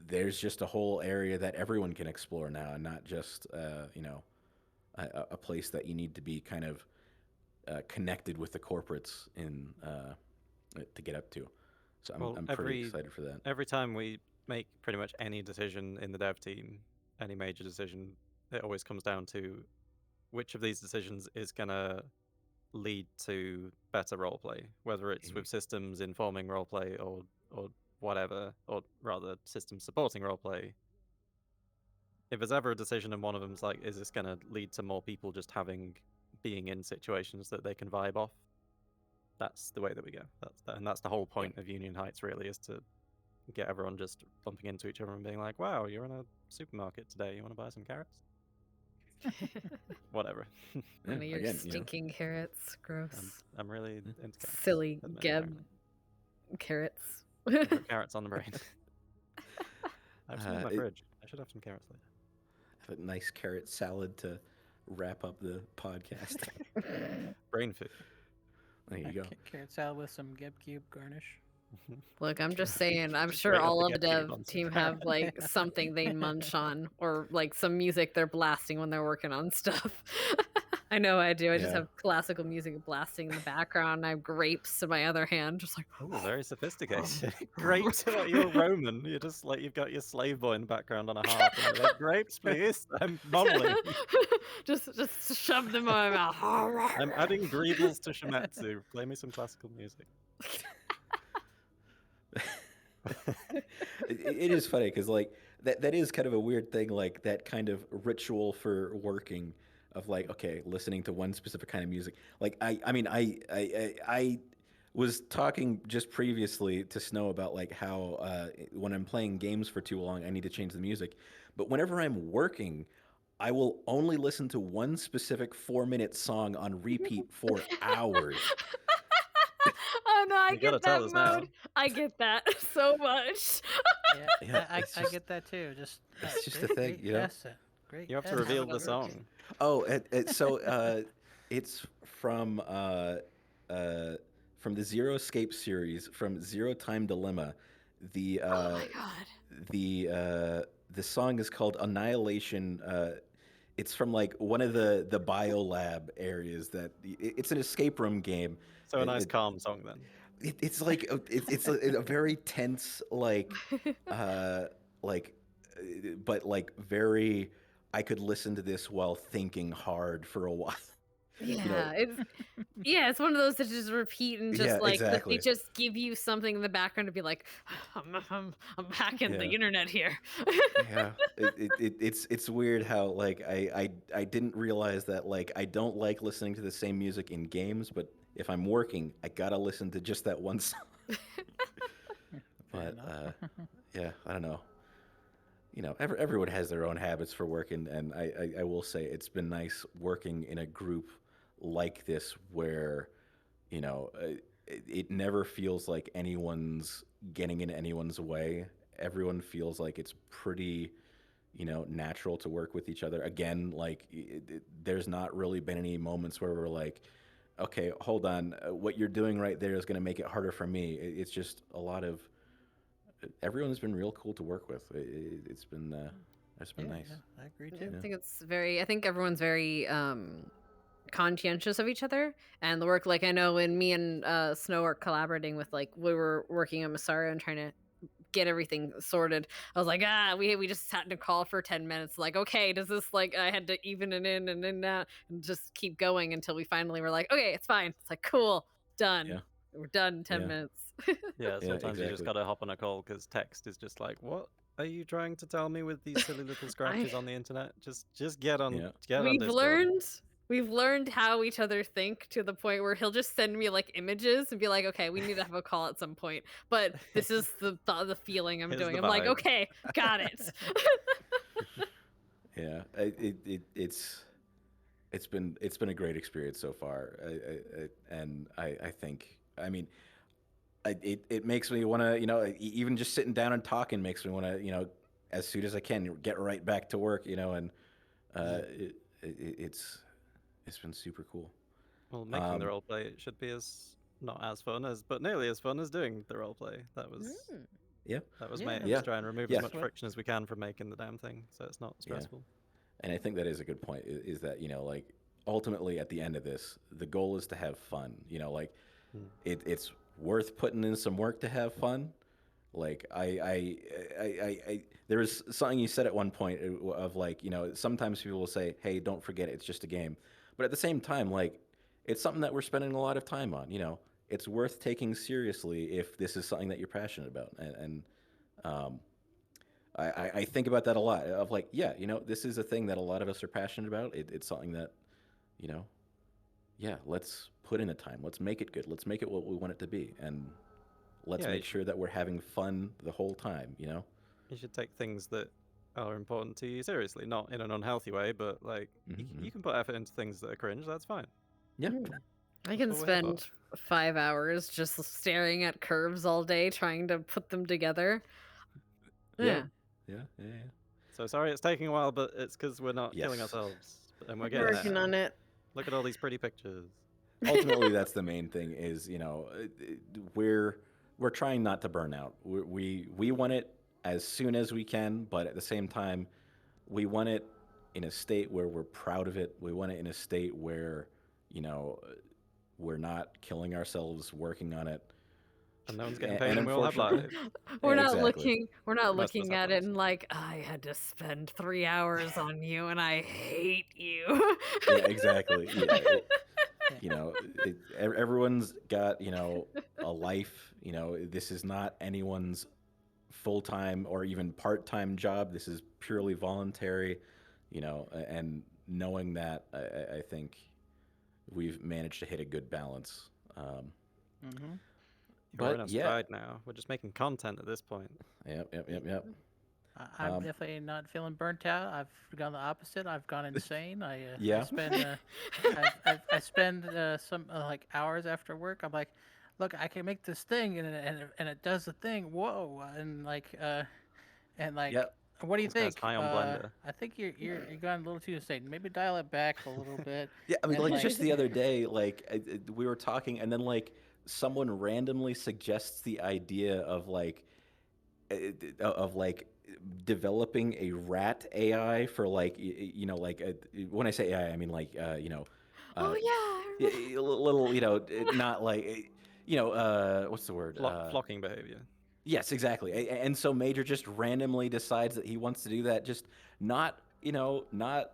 [SPEAKER 1] there's just a whole area that everyone can explore now, and not just you know, a place that you need to be kind of connected with the corporates in to get up to. So I'm pretty excited for that.
[SPEAKER 3] Every time we make pretty much any decision in the dev team, any major decision, it always comes down to which of these decisions is gonna lead to better roleplay, whether it's with systems informing roleplay or whatever, or rather systems supporting roleplay. If there's ever a decision and one of them's like, is this going to lead to more people just being in situations that they can vibe off? That's the way that we go. That's the whole point of Union Heights, really, is to get everyone just bumping into each other and being like, wow, you're in a supermarket today, you want to buy some carrots? Whatever.
[SPEAKER 2] Your stinking carrots, gross.
[SPEAKER 3] I'm really into carrots.
[SPEAKER 2] Silly Geb carrots.
[SPEAKER 3] Carrots on the brain. I have some in my fridge. I should have some carrots later.
[SPEAKER 1] Have a nice carrot salad to wrap up the podcast.
[SPEAKER 3] Brain food.
[SPEAKER 1] There you go.
[SPEAKER 4] Carrot salad with some Geb Cube garnish.
[SPEAKER 2] Look, I'm just saying, I'm sure all of the dev team have like something they munch on, or like some music they're blasting when they're working on stuff. I know I do. I just have classical music blasting in the background. I have grapes in my other hand, just like,
[SPEAKER 3] oh, very sophisticated. Grapes, you're Roman. You're just like, you've got your slave boy in the background on a harp. And you're like, grapes, please. I'm modeling.
[SPEAKER 2] just shove them in my mouth.
[SPEAKER 3] I'm adding greebles to Shimetsu. Play me some classical music.
[SPEAKER 1] It is funny because like that is kind of a weird thing, like that kind of ritual for working of like, okay, listening to one specific kind of music. Like I was talking just previously to Snow about like how when I'm playing games for too long, I need to change the music. But whenever I'm working, I will only listen to one specific 4-minute song on repeat for hours.
[SPEAKER 2] Oh no, I get that mode. Now. I get that so much.
[SPEAKER 4] I get that too.
[SPEAKER 1] It's just a thing, you know.
[SPEAKER 4] Great.
[SPEAKER 3] You have to reveal the song.
[SPEAKER 1] Oh, so it's from the Zero Escape series, from Zero Time Dilemma. The
[SPEAKER 2] oh my god.
[SPEAKER 1] The song is called Annihilation. it's from like one of the biolab areas that it's an escape room game.
[SPEAKER 3] So a
[SPEAKER 1] It,
[SPEAKER 3] nice
[SPEAKER 1] it,
[SPEAKER 3] calm song then.
[SPEAKER 1] it's like it's a very tense uh like but like very. I could listen to this while thinking hard for a while. You know,
[SPEAKER 2] Yeah, it's one of those that just repeat and
[SPEAKER 1] yeah,
[SPEAKER 2] just like that they
[SPEAKER 1] exactly.
[SPEAKER 2] just give you something in the background to be like, I'm hacking the
[SPEAKER 1] Yeah.
[SPEAKER 2] internet here.
[SPEAKER 1] Yeah, it's weird how like I didn't realize that like I don't like listening to the same music in games, but if I'm working, I gotta listen to just that one song.
[SPEAKER 4] Fair
[SPEAKER 1] But
[SPEAKER 4] enough.
[SPEAKER 1] yeah, I don't know. Everyone has their own habits for work, and I will say it's been nice working in a group like this where it never feels like anyone's getting in anyone's way. Everyone feels like it's pretty natural to work with each other. Again, like there's not really been any moments where we're like, okay, hold on, what you're doing right there is going to make it harder for me. It's just a lot of everyone's been real cool to work with. It's been nice.
[SPEAKER 4] I agree
[SPEAKER 2] I
[SPEAKER 4] too.
[SPEAKER 2] think I think everyone's very conscientious of each other and the work. Like I know when me and Snow are collaborating with, like, we were working on Masaru and trying to get everything sorted. I was like, we just sat in a call for 10 minutes. Like, okay, does this, like, I had to even it in and then out and just keep going until we finally were like, okay, it's fine. It's like, cool, done.
[SPEAKER 1] Yeah,
[SPEAKER 2] We're done in 10
[SPEAKER 1] yeah,
[SPEAKER 2] minutes.
[SPEAKER 3] Yeah,
[SPEAKER 1] yeah,
[SPEAKER 3] sometimes you just
[SPEAKER 1] exactly.
[SPEAKER 3] gotta hop on a call because text is just like, what are you trying to tell me with these silly little scratches
[SPEAKER 2] I
[SPEAKER 3] on the internet? Just get on
[SPEAKER 1] Yeah,
[SPEAKER 2] we've
[SPEAKER 3] Discord.
[SPEAKER 2] learned we've learned how each other think to the point where he'll just send me like images and be like, okay, we need to have a call at some point, but this is the feeling I'm
[SPEAKER 3] Here's
[SPEAKER 2] doing.
[SPEAKER 3] the
[SPEAKER 2] I'm like,
[SPEAKER 3] vibe.
[SPEAKER 2] okay, got it.
[SPEAKER 1] yeah. It's been a great experience so far. And I think, I mean, it makes me want to, even just sitting down and talking makes me want to, as soon as I can, get right back to work, and it's been super cool.
[SPEAKER 3] Well, making the
[SPEAKER 1] Um,
[SPEAKER 3] roleplay it should be as not as fun as, but nearly as fun as doing the roleplay. That was
[SPEAKER 2] Mm.
[SPEAKER 1] yeah,
[SPEAKER 3] my aim.
[SPEAKER 1] yeah,
[SPEAKER 3] Just try and remove as
[SPEAKER 1] yeah,
[SPEAKER 3] much friction as we can from making the damn thing, so it's not
[SPEAKER 1] yeah.
[SPEAKER 3] stressful.
[SPEAKER 1] And I think that is a good point. Is that like ultimately at the end of this, the goal is to have fun. Like
[SPEAKER 3] Hmm.
[SPEAKER 1] it's worth putting in some work to have fun. Like there was something you said at one point of like, sometimes people will say, "Hey, don't forget it's just a game," but at the same time, like it's something that we're spending a lot of time on. It's worth taking seriously if this is something that you're passionate about, and um, I think about that a lot. Of like, yeah, this is a thing that a lot of us are passionate about. It's something that, you know, yeah, let's put in the time. Let's make it good. Let's make it what we want it to be, and let's
[SPEAKER 3] Yeah,
[SPEAKER 1] make sure that we're having fun the whole time.
[SPEAKER 3] you should take things that are important to you seriously, not in an unhealthy way, but like
[SPEAKER 1] Mm-hmm.
[SPEAKER 3] you can put effort into things that are cringe. That's fine.
[SPEAKER 1] Yeah,
[SPEAKER 2] I
[SPEAKER 3] That's
[SPEAKER 2] can
[SPEAKER 3] what we're here for.
[SPEAKER 2] spend 5 hours just staring at curves all day trying to put them together.
[SPEAKER 1] yeah,
[SPEAKER 2] Yeah,
[SPEAKER 1] yeah.
[SPEAKER 3] So sorry it's taking a while, but it's because we're not killing
[SPEAKER 1] Yes,
[SPEAKER 3] ourselves, and we're
[SPEAKER 2] I'm
[SPEAKER 3] getting
[SPEAKER 2] working
[SPEAKER 3] there.
[SPEAKER 2] on it.
[SPEAKER 3] Look at all these pretty pictures.
[SPEAKER 1] ultimately, that's the main thing. Is we're trying not to burn out. We want it as soon as we can, but at the same time, we want it in a state where we're proud of it. We want it in a state where, you know, we're not killing ourselves working on it.
[SPEAKER 3] And no one's getting
[SPEAKER 1] And
[SPEAKER 3] paid, and we all have
[SPEAKER 1] unfortunately,
[SPEAKER 3] lives.
[SPEAKER 2] We're
[SPEAKER 1] yeah,
[SPEAKER 2] not
[SPEAKER 1] exactly.
[SPEAKER 2] looking
[SPEAKER 3] Most of us have
[SPEAKER 2] at it
[SPEAKER 3] lives.
[SPEAKER 2] and like, I had to spend 3 hours on you and I hate you.
[SPEAKER 1] Yeah, exactly. Yeah,
[SPEAKER 4] Yeah.
[SPEAKER 1] everyone's got a life. This is not anyone's full time or even part time job. This is purely voluntary. And knowing that, I think we've managed to hit a good balance.
[SPEAKER 4] Mm-hmm.
[SPEAKER 3] We're in
[SPEAKER 1] But
[SPEAKER 3] our
[SPEAKER 1] yeah,
[SPEAKER 3] stride now. We're just making content at this point.
[SPEAKER 1] yep.
[SPEAKER 4] I'm
[SPEAKER 1] Um,
[SPEAKER 4] definitely not feeling burnt out. I've gone the opposite. I've gone insane. I
[SPEAKER 1] yeah,
[SPEAKER 4] spend I spend some like hours after work. I'm like, look, I can make this thing, and it does the thing. Whoa, and like,
[SPEAKER 1] yep.
[SPEAKER 4] what do you
[SPEAKER 3] This guy's
[SPEAKER 4] think?
[SPEAKER 3] high on Blender.
[SPEAKER 4] I think you're going a little too insane. Maybe dial it back a little bit.
[SPEAKER 1] Yeah, I mean,
[SPEAKER 4] And
[SPEAKER 1] like
[SPEAKER 4] like,
[SPEAKER 1] just the other day, like we were talking, and then like someone randomly suggests the idea of like developing a rat AI for like like when I say AI, I mean like
[SPEAKER 2] Oh
[SPEAKER 1] uh,
[SPEAKER 2] yeah, I
[SPEAKER 1] little not like what's the word
[SPEAKER 3] Flocking behavior.
[SPEAKER 1] yes, exactly. And so Major just randomly decides that he wants to do that, just not not
[SPEAKER 3] Not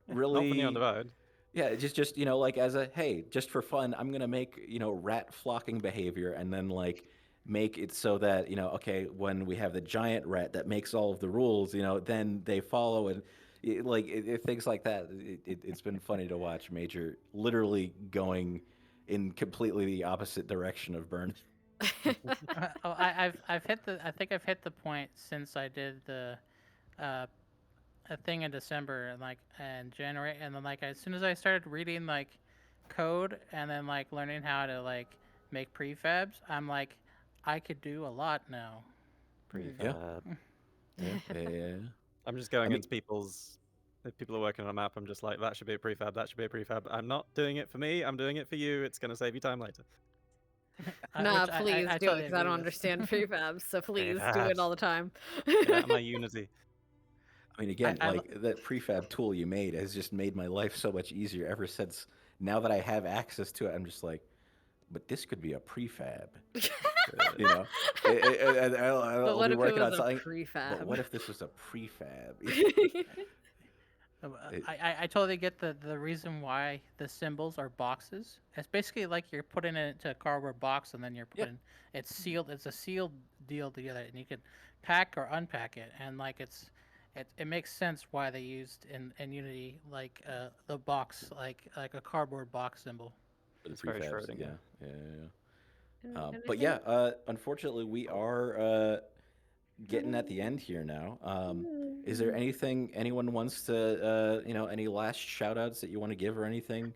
[SPEAKER 3] for the
[SPEAKER 1] really.
[SPEAKER 3] Undivided.
[SPEAKER 1] Yeah, just like as a hey, just for fun, I'm gonna make rat flocking behavior, and then like make it so that okay, when we have the giant rat that makes all of the rules, then they follow, and things like that. It's been funny to watch Major literally going in completely the opposite direction of Burn.
[SPEAKER 4] I've hit the I think I've hit the point since I did the uh a thing in December and January, and then like as soon as I started reading like code and then like learning how to like make prefabs, I'm like I could do a lot now.
[SPEAKER 1] Yeah,
[SPEAKER 3] Prefab.
[SPEAKER 1] yeah.
[SPEAKER 3] I'm just
[SPEAKER 1] I
[SPEAKER 3] going
[SPEAKER 1] mean,
[SPEAKER 3] into people's. If people are working on a map, I'm just like, that should be a prefab. That should be a prefab. I'm not doing it for me. I'm doing it for you. It's gonna save you time later.
[SPEAKER 2] Nah,
[SPEAKER 4] Which
[SPEAKER 2] please
[SPEAKER 4] I
[SPEAKER 2] do it
[SPEAKER 4] totally
[SPEAKER 2] because I
[SPEAKER 4] agree
[SPEAKER 2] don't
[SPEAKER 4] with.
[SPEAKER 2] understand prefabs. So please do it
[SPEAKER 3] Prefabs.
[SPEAKER 2] all the time.
[SPEAKER 3] Get out of my Unity.
[SPEAKER 1] I mean,
[SPEAKER 4] I,
[SPEAKER 1] again,
[SPEAKER 4] I lo-
[SPEAKER 1] like that prefab tool you made has just made my life so much easier ever since. Now that I have access to it, I'm just like, but this could be a prefab. You know,
[SPEAKER 2] But
[SPEAKER 1] I'll
[SPEAKER 2] what
[SPEAKER 1] be
[SPEAKER 2] if it
[SPEAKER 1] working
[SPEAKER 2] was
[SPEAKER 1] on
[SPEAKER 2] a
[SPEAKER 1] something. But
[SPEAKER 2] prefab?
[SPEAKER 1] what if this was a prefab? It-
[SPEAKER 4] I totally get the reason why the symbols are boxes. It's basically like you're putting it into a cardboard box and then you're
[SPEAKER 1] Yeah.
[SPEAKER 4] putting it's sealed. It's a sealed deal together, and you can pack or unpack it. And like it makes sense why they used in Unity like the box like a cardboard box symbol.
[SPEAKER 1] for the
[SPEAKER 3] It's very
[SPEAKER 1] prefabs,
[SPEAKER 3] Schrodinger.
[SPEAKER 1] yeah.
[SPEAKER 2] And I
[SPEAKER 1] But
[SPEAKER 2] think.
[SPEAKER 1] yeah, unfortunately, we are getting at the end here now. Is there anything anyone wants to, any last shout outs that you want to give or anything?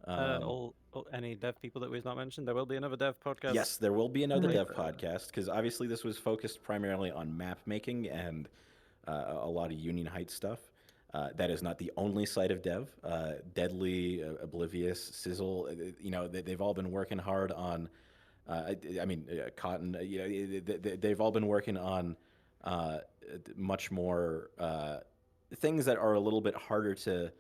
[SPEAKER 3] All any dev people that we've not mentioned. There will be another dev podcast.
[SPEAKER 1] Yes, there will be another dev
[SPEAKER 3] later.
[SPEAKER 1] podcast because obviously this was focused primarily on map making and a lot of Union Heights stuff. That is not the only site of dev. Deadly, Oblivious, Sizzle, they've all been working hard on. Cotton. They've all been working on much more things that are a little bit harder to,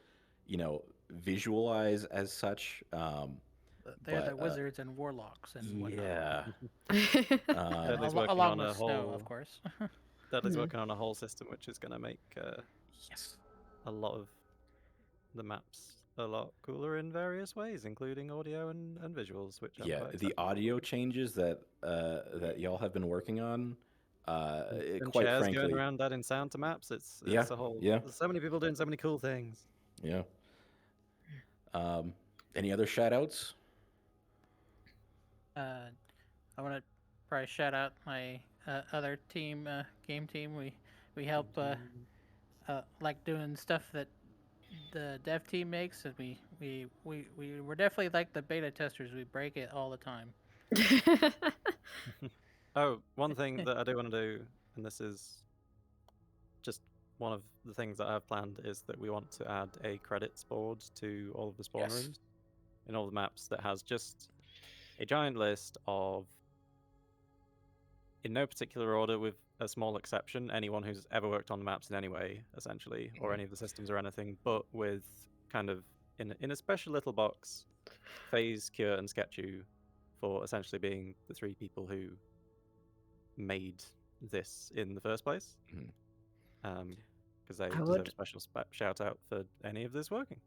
[SPEAKER 1] visualize as such.
[SPEAKER 4] They're the
[SPEAKER 1] But
[SPEAKER 4] wizards and warlocks and whatnot,
[SPEAKER 1] yeah,
[SPEAKER 4] and
[SPEAKER 3] Dudley's working
[SPEAKER 4] along
[SPEAKER 3] on
[SPEAKER 4] with
[SPEAKER 3] a
[SPEAKER 4] snow, of
[SPEAKER 3] whole.
[SPEAKER 4] course.
[SPEAKER 3] Dudley's
[SPEAKER 2] Mhm.
[SPEAKER 3] working on a whole system which is gonna make
[SPEAKER 1] yes,
[SPEAKER 3] a lot of the maps a lot cooler in various ways, including audio and visuals, which I'm
[SPEAKER 1] yeah.
[SPEAKER 3] quite
[SPEAKER 1] The
[SPEAKER 3] excited
[SPEAKER 1] audio changes that y'all have been working on,
[SPEAKER 3] and
[SPEAKER 1] quite
[SPEAKER 3] chairs going
[SPEAKER 1] frankly,
[SPEAKER 3] around adding sound to maps.
[SPEAKER 1] yeah,
[SPEAKER 3] It's a whole.
[SPEAKER 1] yeah,
[SPEAKER 3] There's so many people doing so many cool things.
[SPEAKER 1] yeah. Um, any other shout outs?
[SPEAKER 4] I want to probably shout out my other team, game team. We help like doing stuff that the dev team makes, and we're definitely like the beta testers. We break it all the time.
[SPEAKER 3] Oh, one thing that I do want to do, and this is just one of the things that I've planned, is that we want to add a credits board to all of the spawn
[SPEAKER 1] Yes.
[SPEAKER 3] rooms in all the maps that has just a giant list of, in no particular order, with a small exception, anyone who's ever worked on the maps in any way, essentially, or any of the systems or anything, but with kind of in a special little box, Phase, Cure, and Sketchu, for essentially being the three people who made this in the first place. Because they
[SPEAKER 2] I
[SPEAKER 3] deserve
[SPEAKER 2] would-
[SPEAKER 3] a special shout out for any of this working.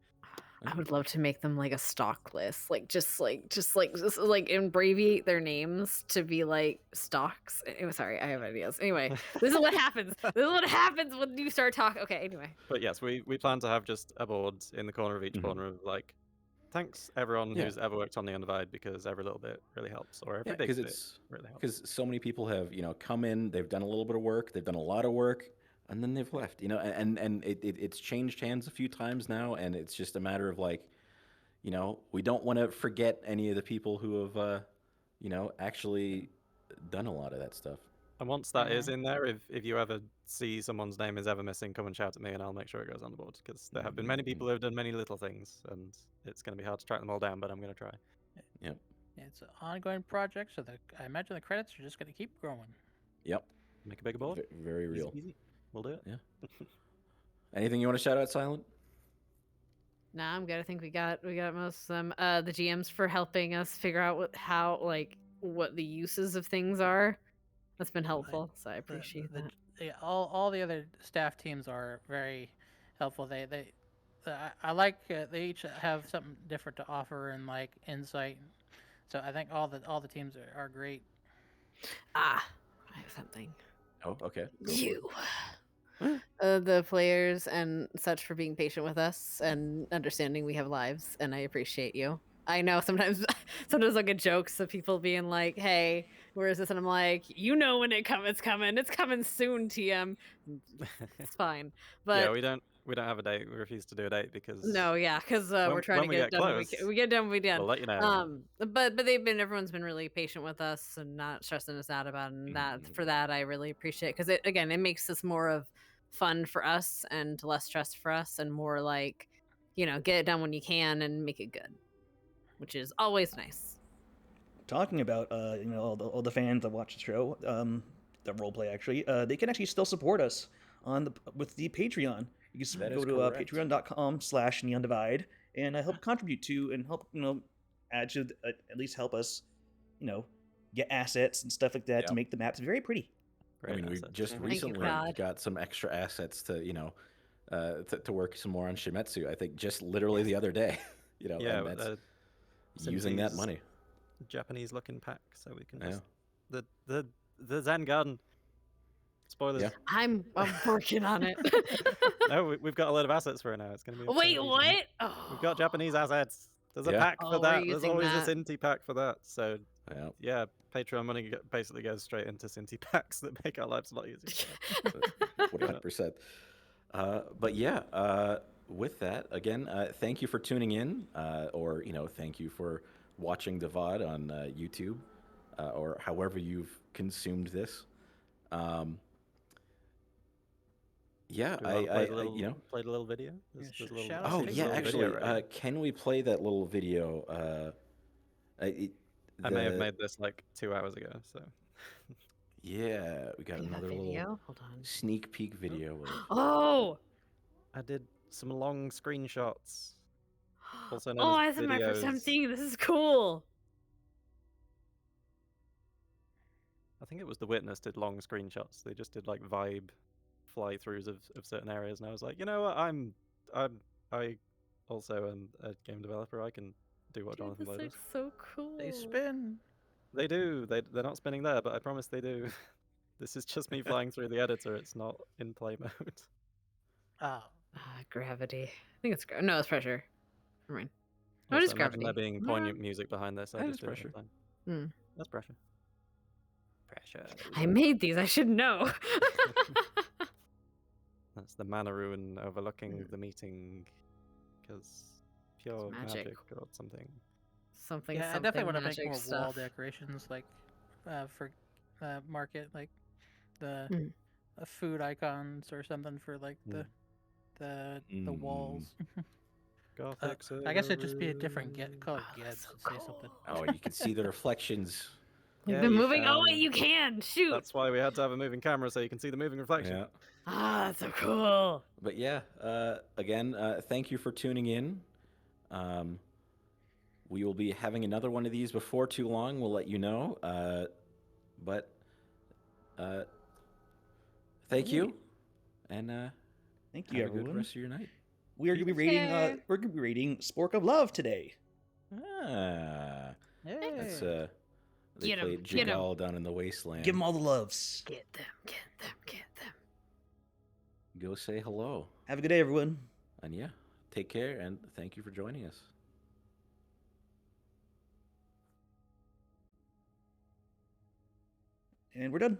[SPEAKER 2] I would love to make them like a stock list, just abbreviate their names to be like stocks. Sorry, I have ideas. Anyway, this is what happens. This is what happens when you start talking. Okay, anyway.
[SPEAKER 3] But yes, we plan to have just a board in the corner of each
[SPEAKER 1] Mhm.
[SPEAKER 3] corner of like, thanks everyone
[SPEAKER 1] Yeah.
[SPEAKER 3] who's ever worked on the Undivided, because every little bit really helps, or every
[SPEAKER 1] Yeah,
[SPEAKER 3] big
[SPEAKER 1] because
[SPEAKER 3] bit
[SPEAKER 1] it's
[SPEAKER 3] really helps.
[SPEAKER 1] because so many people have come in, they've done a little bit of work, they've done a lot of work, and then they've left. And it's changed hands a few times now, and it's just a matter of like, we don't want to forget any of the people who have actually done a lot of that stuff.
[SPEAKER 3] And once that is in there, if you ever see someone's name is ever missing, come and shout at me, and I'll make sure it goes on the board. Because there have been many people who have done many little things, and it's going to be hard to track them all down. But I'm going to try.
[SPEAKER 1] Yep.
[SPEAKER 4] It's an ongoing project, so I imagine the credits are just going to keep growing.
[SPEAKER 1] Yep.
[SPEAKER 3] Make a bigger board.
[SPEAKER 1] Very
[SPEAKER 3] Easy
[SPEAKER 1] real.
[SPEAKER 3] peasy. We'll do it.
[SPEAKER 1] Yeah. Anything you want to shout out, Silent?
[SPEAKER 2] Nah, I'm good. I think we got most of them. The GMs for helping us figure out what the uses of things are. That's been helpful, so I appreciate that.
[SPEAKER 4] Yeah, all the other staff teams are very helpful. I like they each have something different to offer and like insight. So I think all the teams are great.
[SPEAKER 2] Ah, I have something.
[SPEAKER 1] Oh, okay. Go for it.
[SPEAKER 2] You. The players and such for being patient with us and understanding we have lives, and I appreciate you. I know sometimes I'll get jokes of people being like, "Hey, where is this?" And I'm like, "You know when it's coming. It's coming soon, TM." It's fine, but
[SPEAKER 3] Yeah, we don't have a date. We refuse to do a date because
[SPEAKER 2] no, yeah, because we're trying to
[SPEAKER 3] when we
[SPEAKER 2] get it
[SPEAKER 3] get
[SPEAKER 2] done.
[SPEAKER 3] close,
[SPEAKER 2] We get done. We done.
[SPEAKER 3] we'll let you know.
[SPEAKER 2] But everyone's been really patient with us and not stressing us out about it. And for that I really appreciate, because it makes this more of fun for us and less stress for us, and more like, get it done when you can and make it good, which is always nice.
[SPEAKER 5] Talking about all the fans that watch the show, the roleplay actually, they can actually still support us with the Patreon. You can
[SPEAKER 1] That
[SPEAKER 5] go
[SPEAKER 1] is
[SPEAKER 5] to
[SPEAKER 1] correct.
[SPEAKER 5] patreon.com/neondivide and help contribute to and help add to at least help us get assets and stuff like that to
[SPEAKER 1] Yep.
[SPEAKER 5] make the maps very pretty.
[SPEAKER 1] I mean, we just
[SPEAKER 2] Thank you,
[SPEAKER 1] recently
[SPEAKER 2] God.
[SPEAKER 1] got some extra assets to to work some more on Shimetsu. I think just literally the other day.
[SPEAKER 3] Yeah,
[SPEAKER 1] and that's using that
[SPEAKER 3] Sinti's
[SPEAKER 1] money.
[SPEAKER 3] Japanese looking pack, so we can
[SPEAKER 1] Yeah.
[SPEAKER 3] just the Zen Garden. Spoilers.
[SPEAKER 1] Yeah.
[SPEAKER 2] I'm working on it.
[SPEAKER 3] No, we've got a lot of assets for it now. It's gonna be.
[SPEAKER 2] Wait,
[SPEAKER 3] easy.
[SPEAKER 2] what?
[SPEAKER 3] We've got Japanese assets. There's a
[SPEAKER 1] Yeah.
[SPEAKER 3] pack
[SPEAKER 2] Oh,
[SPEAKER 3] for
[SPEAKER 2] we're
[SPEAKER 3] that. There's
[SPEAKER 2] using
[SPEAKER 3] always
[SPEAKER 2] that.
[SPEAKER 3] a Sinti pack for that. So
[SPEAKER 1] Yeah.
[SPEAKER 3] yeah, Patreon money basically goes straight into Sinti packs that make our lives a lot easier.
[SPEAKER 1] 100%. But yeah, with that, again, thank you for tuning in, or thank you for watching the VOD on YouTube, or however you've consumed this. Yeah,
[SPEAKER 3] Do we wanna play the little video. There's a little,
[SPEAKER 4] shout out
[SPEAKER 1] Oh
[SPEAKER 4] to
[SPEAKER 1] yeah,
[SPEAKER 4] Facebook.
[SPEAKER 1] actually,
[SPEAKER 3] video ready.
[SPEAKER 1] can we play that little video?
[SPEAKER 3] I may have made this like 2 hours ago. So
[SPEAKER 1] Yeah, we got
[SPEAKER 2] I have a
[SPEAKER 1] another little
[SPEAKER 2] video. Hold on.
[SPEAKER 1] sneak peek video.
[SPEAKER 2] Oh.
[SPEAKER 3] I did some long screenshots. Also known
[SPEAKER 2] Oh,
[SPEAKER 3] as
[SPEAKER 2] this is my first time
[SPEAKER 3] videos.
[SPEAKER 2] seeing this. Is cool.
[SPEAKER 3] I think it was The Witness did long screenshots. They just did like vibe fly throughs of certain areas, and I was like, you know what, I also am a game developer. I can do what Jonathan
[SPEAKER 2] This
[SPEAKER 3] Blow does.
[SPEAKER 2] looks so cool.
[SPEAKER 4] They spin.
[SPEAKER 3] They do. They're not spinning there, but I promise they do. This is just me flying through the editor. It's not in play mode.
[SPEAKER 4] Oh,
[SPEAKER 2] Gravity. I think it's no, it's pressure. Never mind. No, it
[SPEAKER 3] Also,
[SPEAKER 2] is
[SPEAKER 3] imagine
[SPEAKER 2] gravity.
[SPEAKER 3] there being poignant music behind this. I
[SPEAKER 1] That
[SPEAKER 3] just
[SPEAKER 1] is
[SPEAKER 3] did it
[SPEAKER 1] pressure.
[SPEAKER 3] one time.
[SPEAKER 2] Hmm.
[SPEAKER 3] That's pressure. Pressure.
[SPEAKER 2] I made these. I should know.
[SPEAKER 3] That's the mana ruin overlooking the meeting, because pure
[SPEAKER 2] magic.
[SPEAKER 3] magic or something.
[SPEAKER 2] something.
[SPEAKER 4] yeah, I
[SPEAKER 2] something
[SPEAKER 4] definitely want to make
[SPEAKER 2] magic
[SPEAKER 4] more wall
[SPEAKER 2] stuff.
[SPEAKER 4] decorations, like for market, like the
[SPEAKER 2] Mm.
[SPEAKER 4] food icons or something for like the walls.
[SPEAKER 3] Gothic.
[SPEAKER 4] I guess it'd just be a different color
[SPEAKER 2] Oh,
[SPEAKER 4] GIFs
[SPEAKER 2] that's so
[SPEAKER 4] and say
[SPEAKER 2] cool.
[SPEAKER 4] something.
[SPEAKER 1] Oh, you can see the reflections.
[SPEAKER 2] Like
[SPEAKER 3] Yeah,
[SPEAKER 2] the
[SPEAKER 3] you
[SPEAKER 2] moving. Oh wait,
[SPEAKER 3] can.
[SPEAKER 2] you can shoot.
[SPEAKER 3] That's why we had to have a moving camera so you can see the moving reflection.
[SPEAKER 1] Yeah.
[SPEAKER 2] Ah, that's so cool.
[SPEAKER 1] But yeah, again, thank you for tuning in. We will be having another one of these before too long. We'll let you know. But thank you, and
[SPEAKER 5] Thank you,
[SPEAKER 1] have a good
[SPEAKER 5] everyone.
[SPEAKER 1] rest of your night.
[SPEAKER 5] We're gonna be rating Spork of Love today.
[SPEAKER 1] Ah, that's
[SPEAKER 4] Hey.
[SPEAKER 1] they
[SPEAKER 2] Get 'em,
[SPEAKER 1] played
[SPEAKER 2] get 'em.
[SPEAKER 1] Jigal down in the wasteland.
[SPEAKER 5] Give them all the loves.
[SPEAKER 2] Get them. Get them. Get them.
[SPEAKER 1] Go say hello,
[SPEAKER 5] Have a good day, everyone.
[SPEAKER 1] and yeah, take care, and thank you for joining us.
[SPEAKER 5] And we're done.